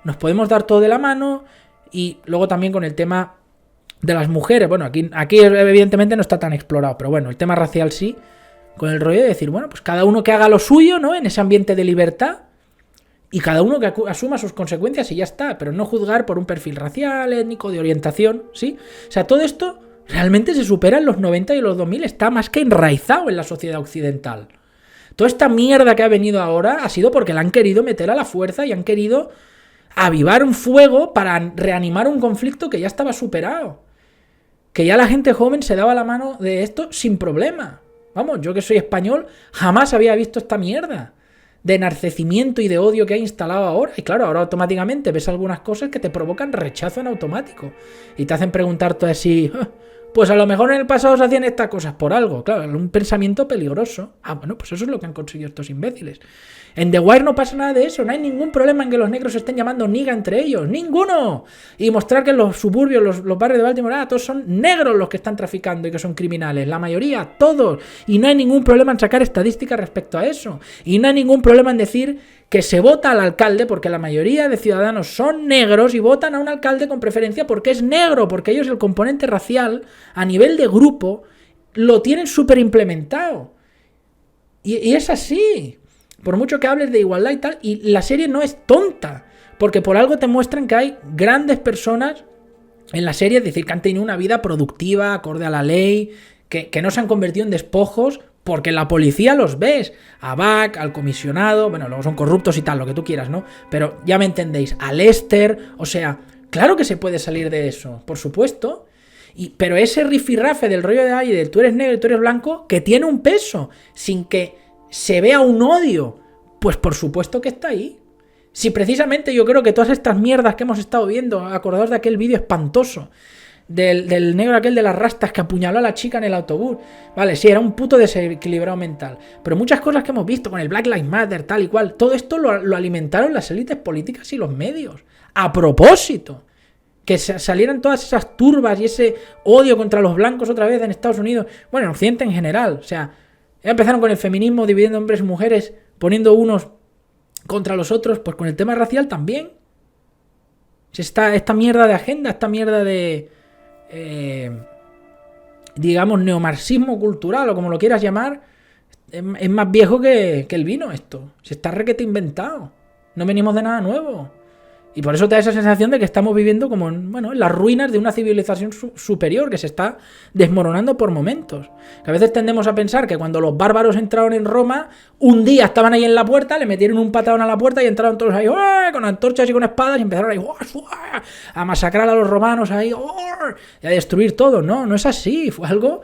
A: nos podemos dar todo de la mano. Y luego también con el tema de las mujeres, bueno, aquí evidentemente no está tan explorado, pero bueno, el tema racial sí, con el rollo de decir, bueno, pues cada uno que haga lo suyo, ¿no? En ese ambiente de libertad, y cada uno que asuma sus consecuencias y ya está, pero no juzgar por un perfil racial, étnico, de orientación, ¿sí? O sea, todo esto realmente se supera en los 90 y los 2000, está más que enraizado en la sociedad occidental. Toda esta mierda que ha venido ahora ha sido porque la han querido meter a la fuerza y han querido avivar un fuego para reanimar un conflicto que ya estaba superado. Que ya la gente joven se daba la mano de esto sin problema. Vamos, yo que soy español jamás había visto esta mierda de enarcecimiento y de odio que ha instalado ahora. Y claro, ahora automáticamente ves algunas cosas que te provocan rechazo en automático. Y te hacen preguntarte así, pues a lo mejor en el pasado se hacían estas cosas por algo. Claro, un pensamiento peligroso. Bueno, pues eso es lo que han conseguido estos imbéciles. En The Wire no pasa nada de eso. No hay ningún problema en que los negros se estén llamando niga entre ellos. ¡Ninguno! Y mostrar que en los suburbios, los barrios de Baltimore, todos son negros los que están traficando y que son criminales. La mayoría, todos. Y no hay ningún problema en sacar estadísticas respecto a eso. Y no hay ningún problema en decir que se vota al alcalde porque la mayoría de ciudadanos son negros y votan a un alcalde con preferencia porque es negro, porque ellos el componente racial a nivel de grupo lo tienen súper implementado. Y es así. Por mucho que hables de igualdad y tal, y la serie no es tonta, porque por algo te muestran que hay grandes personas en la serie, es decir, que han tenido una vida productiva, acorde a la ley, que no se han convertido en despojos, porque la policía los ves, a Buck, al comisionado, bueno, luego son corruptos y tal, lo que tú quieras, ¿no? Pero ya me entendéis, a Lester, o sea, claro que se puede salir de eso, por supuesto. Pero ese rifirrafe del rollo de ahí, del tú eres negro y tú eres blanco, que tiene un peso, sin que se vea un odio, pues por supuesto que está ahí. Si precisamente yo creo que todas estas mierdas que hemos estado viendo, acordaos de aquel vídeo espantoso, del negro aquel de las rastas que apuñaló a la chica en el autobús, vale, sí, era un puto desequilibrado mental, pero muchas cosas que hemos visto con el Black Lives Matter, tal y cual, todo esto lo alimentaron las élites políticas y los medios, a propósito. Que salieran todas esas turbas y ese odio contra los blancos otra vez en Estados Unidos. Bueno, en Occidente en general. O sea, ya empezaron con el feminismo dividiendo hombres y mujeres, poniendo unos contra los otros, pues con el tema racial también. Esta mierda de agenda, esta mierda de, digamos, neomarxismo cultural o como lo quieras llamar, es más viejo que el vino esto. Se está requete inventado. No venimos de nada nuevo. Y por eso te da esa sensación de que estamos viviendo como en las ruinas de una civilización superior que se está desmoronando por momentos. Que a veces tendemos a pensar que cuando los bárbaros entraron en Roma, un día estaban ahí en la puerta, le metieron un patadón a la puerta y entraron todos ahí con antorchas y con espadas y empezaron ahí a masacrar a los romanos ahí y a destruir todo. No es así. Fue algo...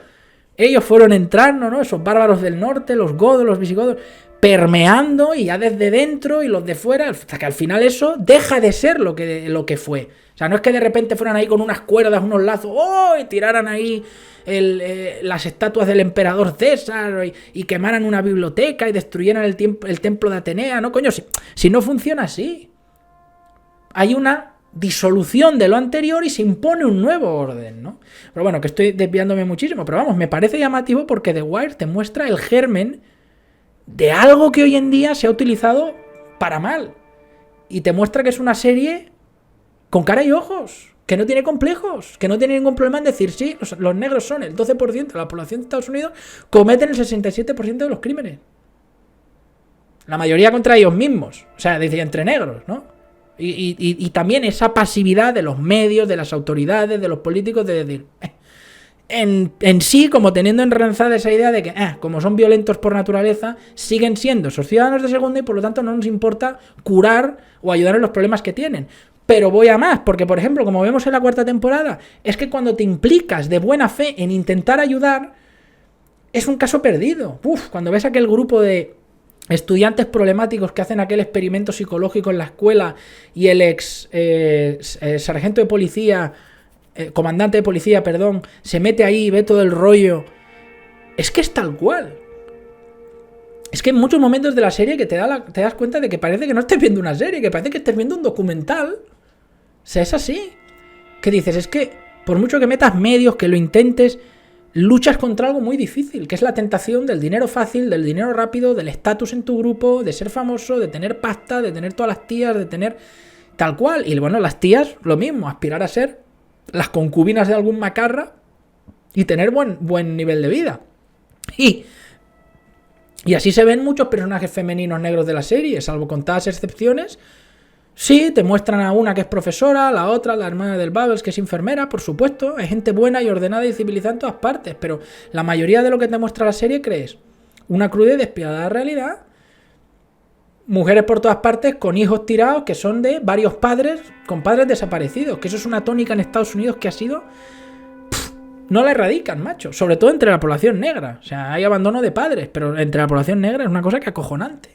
A: Ellos fueron entrando, ¿no? Esos bárbaros del norte, los godos, los visigodos, permeando y ya desde dentro y los de fuera, hasta que al final eso deja de ser lo que fue. O sea, no es que de repente fueran ahí con unas cuerdas, unos lazos, y tiraran ahí las estatuas del emperador César y quemaran una biblioteca y destruyeran el templo de Atenea, ¿no? Coño, si no funciona así. Hay una disolución de lo anterior y se impone un nuevo orden, ¿no? Pero bueno, que estoy desviándome muchísimo, pero vamos, me parece llamativo porque The Wire te muestra el germen de algo que hoy en día se ha utilizado para mal. Y te muestra que es una serie con cara y ojos, que no tiene complejos, que no tiene ningún problema en decir, sí, los negros son el 12% de la población de Estados Unidos, cometen el 67% de los crímenes. La mayoría contra ellos mismos, o sea, decía entre negros, ¿no? Y también esa pasividad de los medios, de las autoridades, de los políticos, de decir... En sí, como teniendo enraizada esa idea de que, como son violentos por naturaleza, siguen siendo esos ciudadanos de segunda y por lo tanto no nos importa curar o ayudar en los problemas que tienen. Pero voy a más, porque por ejemplo, como vemos en la cuarta temporada, es que cuando te implicas de buena fe en intentar ayudar, es un caso perdido. Cuando ves aquel grupo de estudiantes problemáticos que hacen aquel experimento psicológico en la escuela y el ex sargento de policía... comandante de policía, perdón, se mete ahí y ve todo el rollo. Es que es tal cual. Es que en muchos momentos de la serie que te das cuenta de que parece que no estés viendo una serie, que parece que estés viendo un documental. O sea, es así. ¿Qué dices? Es que por mucho que metas medios, que lo intentes, luchas contra algo muy difícil, que es la tentación del dinero fácil, del dinero rápido, del estatus en tu grupo, de ser famoso, de tener pasta, de tener todas las tías, de tener tal cual. Y bueno, las tías, lo mismo, aspirar a ser las concubinas de algún macarra y tener buen nivel de vida. Y así se ven muchos personajes femeninos negros de la serie, salvo contadas excepciones. Sí, te muestran a una que es profesora, la otra, la hermana del Bubbles, que es enfermera, por supuesto. Hay gente buena y ordenada y civilizada en todas partes, pero la mayoría de lo que te muestra la serie, ¿crees? Una cruda y despiadada realidad. Mujeres por todas partes con hijos tirados que son de varios padres, con padres desaparecidos, que eso es una tónica en Estados Unidos que ha sido... no la erradican, macho, sobre todo entre la población negra. O sea, hay abandono de padres, pero entre la población negra es una cosa que acojonante.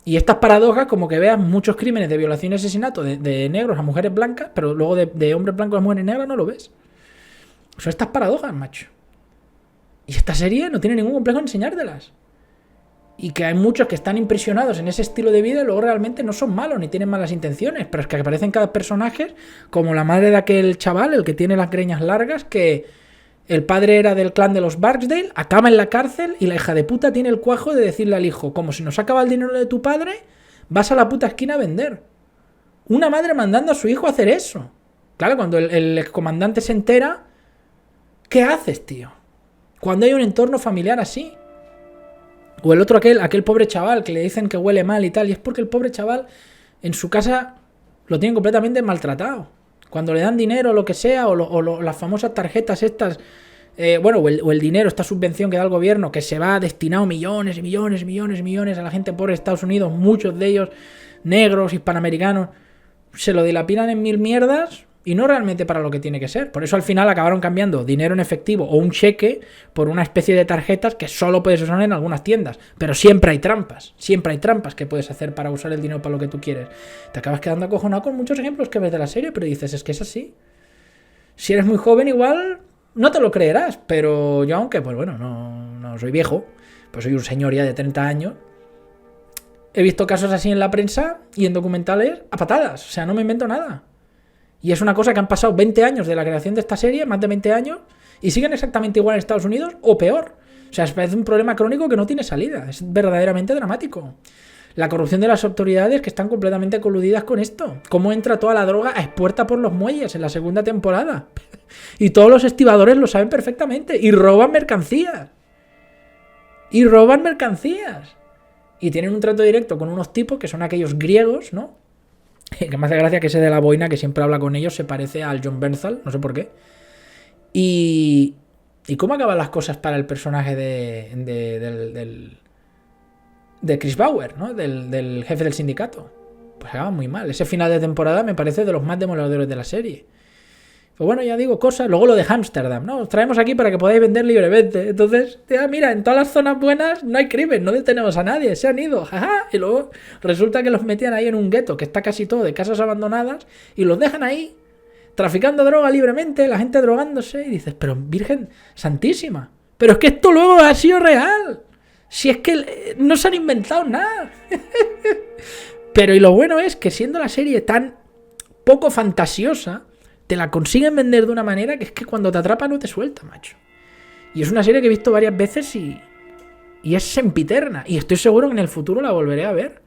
A: Y estas paradojas, como que veas muchos crímenes de violación y asesinato de negros a mujeres blancas, pero luego de hombres blancos a mujeres negras no lo ves. Son estas paradojas, macho. Y esta serie no tiene ningún complejo en enseñártelas. Y que hay muchos que están impresionados en ese estilo de vida y luego realmente no son malos ni tienen malas intenciones, pero es que aparecen cada personaje, como la madre de aquel chaval, el que tiene las greñas largas, que el padre era del clan de los Barksdale, acaba en la cárcel y la hija de puta tiene el cuajo de decirle al hijo, como si nos acaba el dinero de tu padre, vas a la puta esquina a vender. Una madre mandando a su hijo a hacer eso. Claro, cuando el excomandante se entera, ¿qué haces, tío? Cuando hay un entorno familiar así. O el otro, aquel pobre chaval que le dicen que huele mal y tal, y es porque el pobre chaval en su casa lo tienen completamente maltratado. Cuando le dan dinero o lo que sea, o las famosas tarjetas estas, o el dinero, esta subvención que da el gobierno, que se va destinado millones y millones y millones y millones a la gente pobre de Estados Unidos, muchos de ellos negros, hispanoamericanos, se lo dilapidan en mil mierdas y no realmente para lo que tiene que ser. Por eso al final acabaron cambiando dinero en efectivo o un cheque por una especie de tarjetas que solo puedes usar en algunas tiendas. Pero siempre hay trampas que puedes hacer para usar el dinero para lo que tú quieres. Te acabas quedando acojonado con muchos ejemplos que ves de la serie, pero dices, es que es así. Si eres muy joven igual no te lo creerás, pero yo aunque, pues bueno, no soy viejo, pues soy un señor ya de 30 años, he visto casos así en la prensa y en documentales a patadas, o sea, no me invento nada. Y es una cosa que han pasado 20 años de la creación de esta serie, más de 20 años, y siguen exactamente igual en Estados Unidos o peor. O sea, es un problema crónico que no tiene salida, es verdaderamente dramático. La corrupción de las autoridades que están completamente coludidas con esto. Cómo entra toda la droga a expuerta por los muelles en la segunda temporada. Y todos los estibadores lo saben perfectamente. Y roban mercancías. Y tienen un trato directo con unos tipos que son aquellos griegos, ¿no? Que me hace gracia que ese de la boina que siempre habla con ellos se parece al John Bernthal, no sé por qué. ¿Y cómo acaban las cosas para el personaje de Chris Bauer, ¿no? Del jefe del sindicato? Pues acaban muy mal. Ese final de temporada me parece de los más demoledores de la serie. Pues bueno, ya digo, cosas. Luego lo de Ámsterdam, ¿no? Os traemos aquí para que podáis vender libremente. Entonces, mira, en todas las zonas buenas no hay crimen, no detenemos a nadie, se han ido, jaja. Y luego resulta que los metían ahí en un gueto que está casi todo de casas abandonadas y los dejan ahí, traficando droga libremente, la gente drogándose. Y dices, pero Virgen Santísima, pero es que esto luego ha sido real. Si es que no se han inventado nada. Pero y lo bueno es que siendo la serie tan poco fantasiosa, te la consiguen vender de una manera que es que cuando te atrapa no te suelta, macho. Y es una serie que he visto varias veces y es sempiterna. Y estoy seguro que en el futuro la volveré a ver.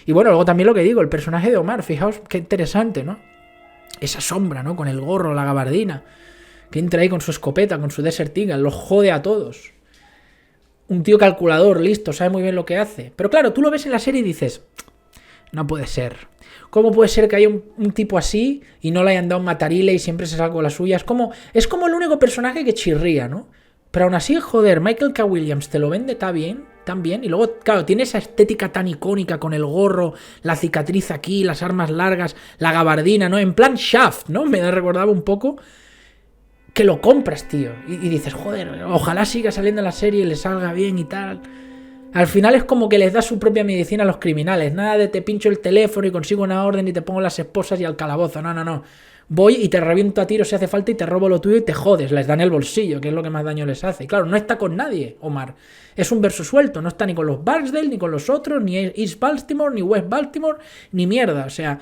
A: Y bueno, luego también lo que digo, el personaje de Omar, fijaos qué interesante, ¿no? Esa sombra, ¿no? Con el gorro, la gabardina, que entra ahí con su escopeta, con su Desert Eagle, los jode a todos. Un tío calculador, listo, sabe muy bien lo que hace. Pero claro, tú lo ves en la serie y dices, no puede ser. ¿Cómo puede ser que haya un tipo así y no le hayan dado un matarile y siempre se salga con la suya? Es como el único personaje que chirría, ¿no? Pero aún así, joder, Michael K. Williams te lo vende tan bien. Y luego, claro, tiene esa estética tan icónica con el gorro, la cicatriz aquí, las armas largas, la gabardina, ¿no? En plan Shaft, ¿no? Me recordaba un poco que lo compras, tío. Y dices, joder, ojalá siga saliendo en la serie y le salga bien y tal. Al final es como que les da su propia medicina a los criminales. Nada de te pincho el teléfono y consigo una orden y te pongo las esposas y al calabozo. No. Voy y te reviento a tiros si hace falta y te robo lo tuyo y te jodes. Les dan el bolsillo, que es lo que más daño les hace. Y claro, no está con nadie, Omar. Es un verso suelto. No está ni con los Barksdale, ni con los otros, ni East Baltimore, ni West Baltimore, ni mierda. O sea,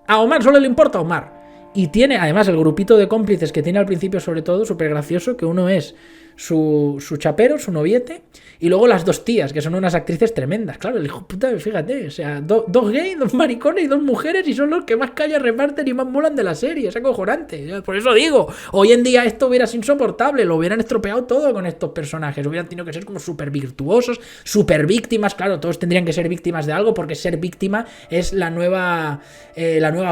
A: a Omar solo le importa a Omar. Y tiene, además, el grupito de cómplices que tiene al principio, sobre todo, súper gracioso, que uno es su chapero, su noviete, y luego las dos tías, que son unas actrices tremendas. Claro, el hijo puta, fíjate, o sea, dos gays, dos maricones y dos mujeres, y son los que más callas reparten y más molan de la serie. Es acojonante. Por eso digo, hoy en día esto hubiera sido insoportable, lo hubieran estropeado todo con estos personajes, hubieran tenido que ser como súper virtuosos, súper víctimas. Claro, todos tendrían que ser víctimas de algo, porque ser víctima es la nueva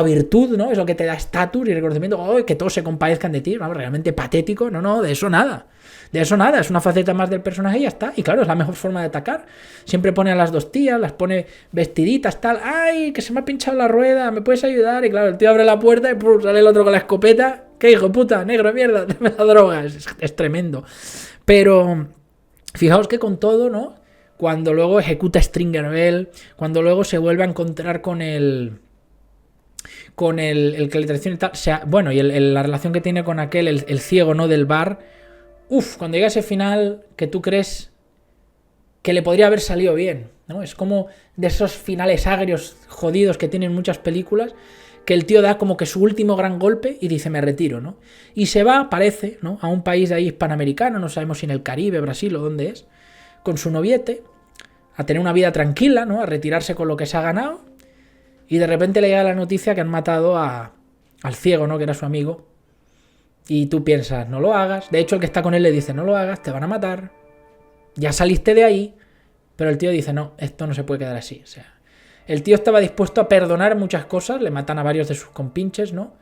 A: virtud, ¿no? Es lo que te da estatus y reconocimiento. Oh, que todos se compadezcan de ti, ¿no? Realmente patético. No, de eso nada. Es una faceta más del personaje y ya está. Y claro, es la mejor forma de atacar. Siempre pone a las dos tías, las pone vestiditas, tal. ¡Ay, que se me ha pinchado la rueda! ¿Me puedes ayudar? Y claro, el tío abre la puerta y ¡pum! Sale el otro con la escopeta. ¿Qué hijo puta? Negro, mierda, dame la droga. Es tremendo. Pero fijaos que con todo, ¿no? Cuando luego ejecuta Stringer Bell, cuando luego se vuelve a encontrar con el que le traiciona y tal. O sea, bueno, y la relación que tiene con aquel, el ciego, ¿no? Del bar. Cuando llega ese final que tú crees que le podría haber salido bien, ¿no? Es como de esos finales agrios, jodidos que tienen muchas películas, que el tío da como que su último gran golpe y dice me retiro, ¿no? Y se va, parece, ¿no? A un país de ahí hispanoamericano, no sabemos si en el Caribe, Brasil o dónde es, con su noviete, a tener una vida tranquila, ¿no? A retirarse con lo que se ha ganado, y de repente le llega la noticia que han matado al ciego, ¿no? Que era su amigo. Y tú piensas, no lo hagas. De hecho, el que está con él le dice, no lo hagas, te van a matar. Ya saliste de ahí. Pero el tío dice, no, esto no se puede quedar así. O sea, el tío estaba dispuesto a perdonar muchas cosas. Le matan a varios de sus compinches, ¿no?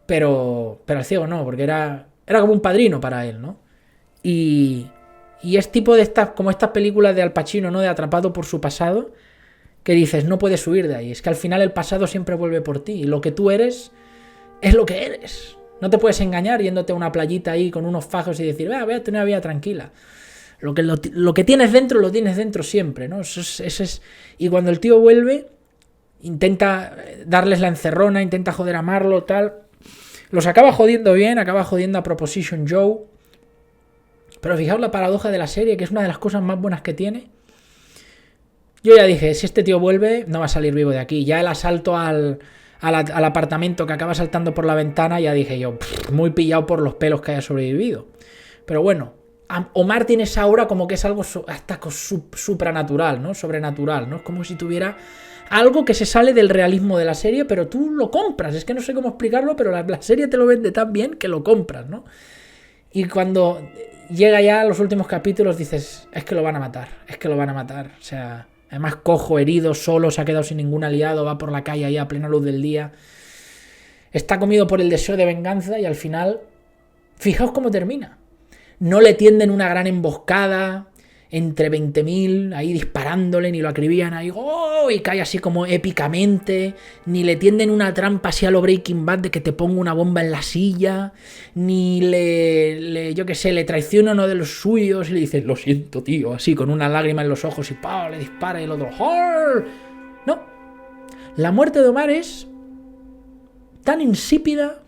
A: Pero al ciego no, porque era como un padrino para él, ¿no? Y es tipo de como estas películas de Al Pacino, ¿no? De atrapado por su pasado, que dices, no puedes huir de ahí. Es que al final el pasado siempre vuelve por ti. Y lo que tú eres es lo que eres. No te puedes engañar yéndote a una playita ahí con unos fajos y decir, voy a tener una vida tranquila. Lo que tienes dentro, lo tienes dentro siempre, ¿no? Eso es. Y cuando el tío vuelve, intenta darles la encerrona, intenta joder a Marlo, tal. Los acaba jodiendo bien, acaba jodiendo a Proposition Joe. Pero fijaos la paradoja de la serie, que es una de las cosas más buenas que tiene. Yo ya dije, si este tío vuelve, no va a salir vivo de aquí. Ya el asalto al apartamento que acaba saltando por la ventana, ya dije yo, muy pillado por los pelos que haya sobrevivido. Pero bueno, Omar tiene esa aura como que es algo hasta supranatural, ¿no? Sobrenatural, ¿no? Es como si tuviera algo que se sale del realismo de la serie, pero tú lo compras. Es que no sé cómo explicarlo, pero la serie te lo vende tan bien que lo compras, ¿no? Y cuando llega ya a los últimos capítulos dices, es que lo van a matar, es que lo van a matar. O sea, además cojo, herido, solo, se ha quedado sin ningún aliado, va por la calle ahí a plena luz del día. Está comido por el deseo de venganza y al final, fijaos cómo termina. No le tienden una gran emboscada entre 20.000 ahí disparándole, ni lo acribían ahí, ¡oh! Y cae así como épicamente, ni le tienden una trampa así a lo Breaking Bad de que te ponga una bomba en la silla, ni yo qué sé, le traiciona a uno de los suyos y le dice, lo siento, tío, así con una lágrima en los ojos y ¡pau! Le dispara y el otro, ¡oh! No, la muerte de Omar es tan insípida,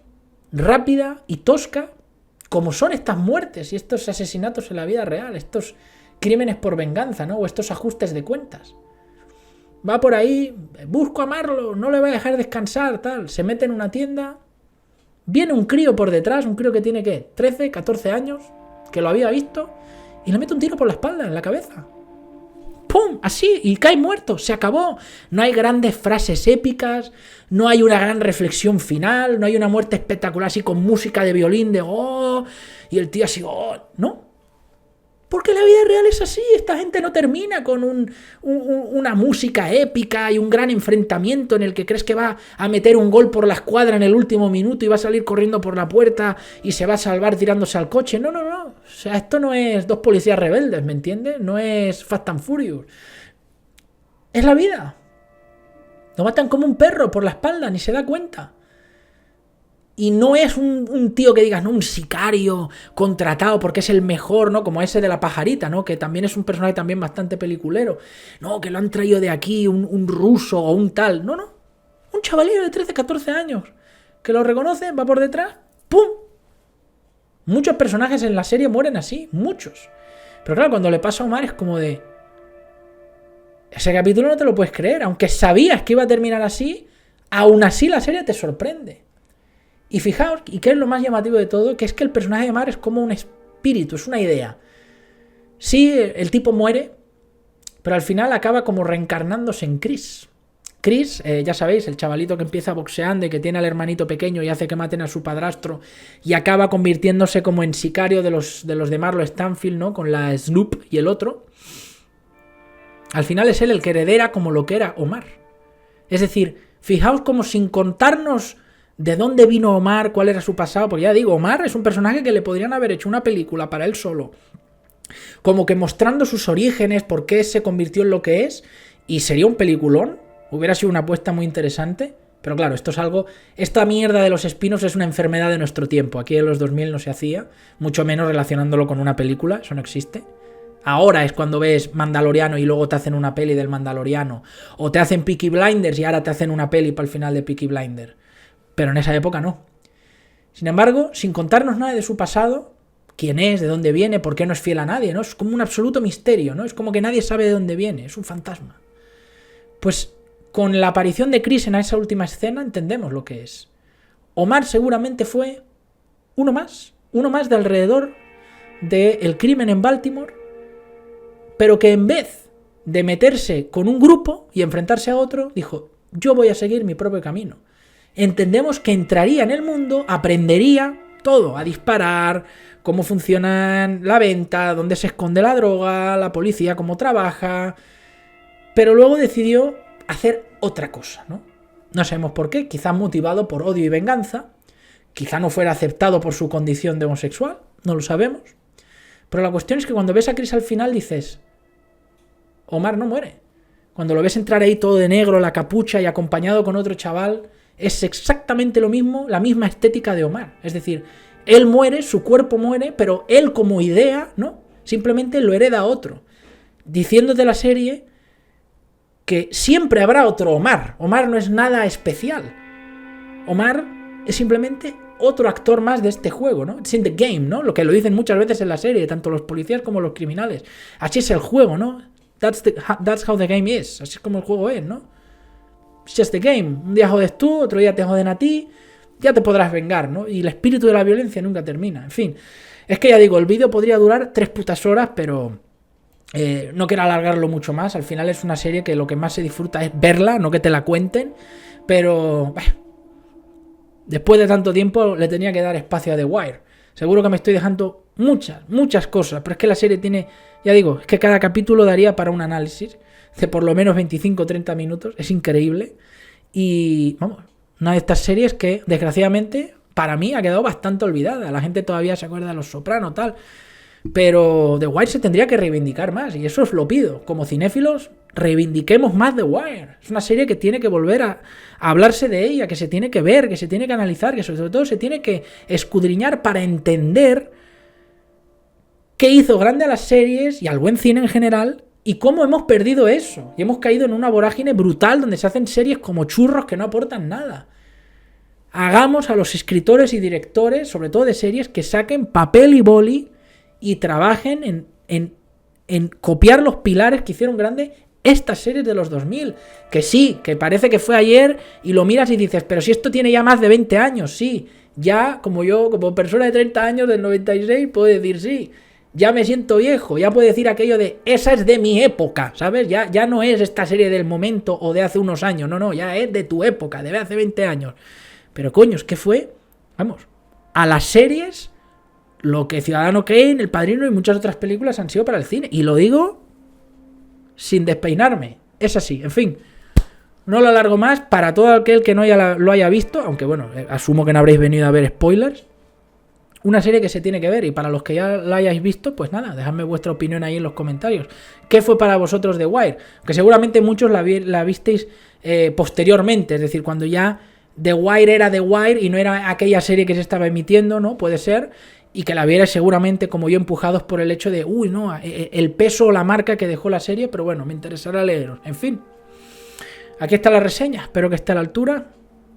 A: rápida y tosca como son estas muertes y estos asesinatos en la vida real, estos crímenes por venganza, ¿no? O estos ajustes de cuentas. Va por ahí, busco a Marlo, no le voy a dejar descansar, tal. Se mete en una tienda, viene un crío por detrás, un crío que tiene, ¿qué? 13, 14 años, que lo había visto, y le mete un tiro por la espalda, en la cabeza. ¡Pum! Así, y cae muerto, se acabó. No hay grandes frases épicas, no hay una gran reflexión final, no hay una muerte espectacular así con música de violín de ¡oh! Y el tío así ¡oh! No. Porque la vida real es así, esta gente no termina con una música épica y un gran enfrentamiento en el que crees que va a meter un gol por la escuadra en el último minuto y va a salir corriendo por la puerta y se va a salvar tirándose al coche. No. O sea, esto no es Dos policías rebeldes, ¿me entiendes? No es Fast and Furious. Es la vida. Lo matan como un perro por la espalda, ni se da cuenta. Y no es un tío que digas, no, un sicario contratado porque es el mejor, ¿no? Como ese de la pajarita, ¿no? Que también es un personaje también bastante peliculero. No, que lo han traído de aquí, un ruso o un tal. No. Un chavalillo de 13, 14 años que lo reconoce, va por detrás, ¡pum! Muchos personajes en la serie mueren así, muchos. Pero claro, cuando le pasa a Omar es como de... Ese capítulo no te lo puedes creer. Aunque sabías que iba a terminar así, aún así la serie te sorprende. Y fijaos, y qué es lo más llamativo de todo, que es que el personaje de Omar es como un espíritu, es una idea. Sí, el tipo muere, pero al final acaba como reencarnándose en Chris. Chris, ya sabéis, el chavalito que empieza boxeando y que tiene al hermanito pequeño y hace que maten a su padrastro y acaba convirtiéndose como en sicario de los de Marlo Stanfield, ¿no? Con la Snoop y el otro. Al final es él el que heredera como lo que era Omar. Es decir, fijaos como sin contarnos de dónde vino Omar, cuál era su pasado, porque ya digo, Omar es un personaje que le podrían haber hecho una película para él solo, como que mostrando sus orígenes, por qué se convirtió en lo que es, y sería un peliculón, hubiera sido una apuesta muy interesante, pero claro, esto es algo, esta mierda de los spin-offs es una enfermedad de nuestro tiempo, aquí en los 2000 no se hacía, mucho menos relacionándolo con una película, eso no existe. Ahora es cuando ves Mandaloriano y luego te hacen una peli del Mandaloriano, o te hacen Peaky Blinders y ahora te hacen una peli para el final de Peaky Blinders. Pero en esa época no. Sin embargo, sin contarnos nada de su pasado, quién es, de dónde viene, por qué no es fiel a nadie, ¿no? Es como un absoluto misterio, ¿no? Es como que nadie sabe de dónde viene, es un fantasma. Pues con la aparición de Chris en esa última escena entendemos lo que es. Omar seguramente fue uno más de alrededor del crimen en Baltimore, pero que en vez de meterse con un grupo y enfrentarse a otro, dijo, yo voy a seguir mi propio camino. Entendemos que entraría en el mundo, aprendería todo, a disparar, cómo funciona la venta, dónde se esconde la droga, la policía, cómo trabaja, pero luego decidió hacer otra cosa, ¿no? No sabemos por qué, quizás motivado por odio y venganza, quizá no fuera aceptado por su condición de homosexual, no lo sabemos, pero la cuestión es que cuando ves a Chris al final dices, Omar no muere. Cuando lo ves entrar ahí todo de negro, la capucha y acompañado con otro chaval, es exactamente lo mismo, la misma estética de Omar. Es decir, él muere, su cuerpo muere, pero él como idea, ¿no? Simplemente lo hereda a otro. Diciéndote la serie que siempre habrá otro Omar. Omar no es nada especial. Omar es simplemente otro actor más de este juego, ¿no? It's in the game, ¿no? Lo que lo dicen muchas veces en la serie, tanto los policías como los criminales. Así es el juego, ¿no? That's how the game is. Así es como el juego es, ¿no? It's just the game. Un día jodes tú, otro día te joden a ti, ya te podrás vengar, ¿no? Y el espíritu de la violencia nunca termina. En fin, es que ya digo, el vídeo podría durar 3 putas horas, pero no quiero alargarlo mucho más. Al final es una serie que lo que más se disfruta es verla, no que te la cuenten, pero después de tanto tiempo le tenía que dar espacio a The Wire. Seguro que me estoy dejando muchas cosas, pero es que la serie tiene, ya digo, es que cada capítulo daría para un análisis de por lo menos 25 o 30 minutos, es increíble. Y vamos, una de estas series que desgraciadamente para mí ha quedado bastante olvidada. La gente todavía se acuerda de Los Soprano, tal, pero The Wire se tendría que reivindicar más, y eso os lo pido. Como cinéfilos, reivindiquemos más The Wire. Es una serie que tiene que volver a hablarse de ella, que se tiene que ver, que se tiene que analizar, que sobre todo se tiene que escudriñar para entender qué hizo grande a las series y al buen cine en general, y cómo hemos perdido eso. Y hemos caído en una vorágine brutal donde se hacen series como churros que no aportan nada. Hagamos a los escritores y directores, sobre todo de series, que saquen papel y boli y trabajen en copiar los pilares que hicieron grande estas series de los 2000. Que sí, que parece que fue ayer y lo miras y dices, pero si esto tiene ya más de 20 años, sí. Ya, como yo, como persona de 30 años del 96, puedo decir sí. Ya me siento viejo, ya puedo decir aquello de, esa es de mi época, ¿sabes? Ya no es esta serie del momento o de hace unos años, no, ya es de tu época, de hace 20 años. Pero coño, es que fue, vamos, a las series lo que Ciudadano Kane, El Padrino y muchas otras películas han sido para el cine. Y lo digo sin despeinarme. Es así, en fin. No lo alargo más. Para todo aquel que no lo haya visto, aunque bueno, asumo que no habréis venido a ver spoilers, una serie que se tiene que ver. Y para los que ya la hayáis visto, pues nada, dejadme vuestra opinión ahí en los comentarios. ¿Qué fue para vosotros The Wire? Que seguramente muchos la visteis posteriormente. Es decir, cuando ya The Wire era The Wire y no era aquella serie que se estaba emitiendo, ¿no? Puede ser. Y que la vierais seguramente como yo empujados por el hecho de, el peso o la marca que dejó la serie, pero bueno, me interesará leeros. En fin, aquí está la reseña, espero que esté a la altura.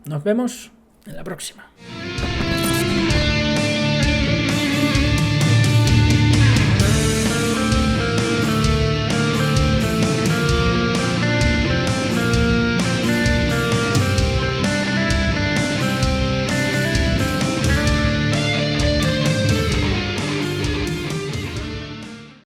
A: Nos vemos en la próxima.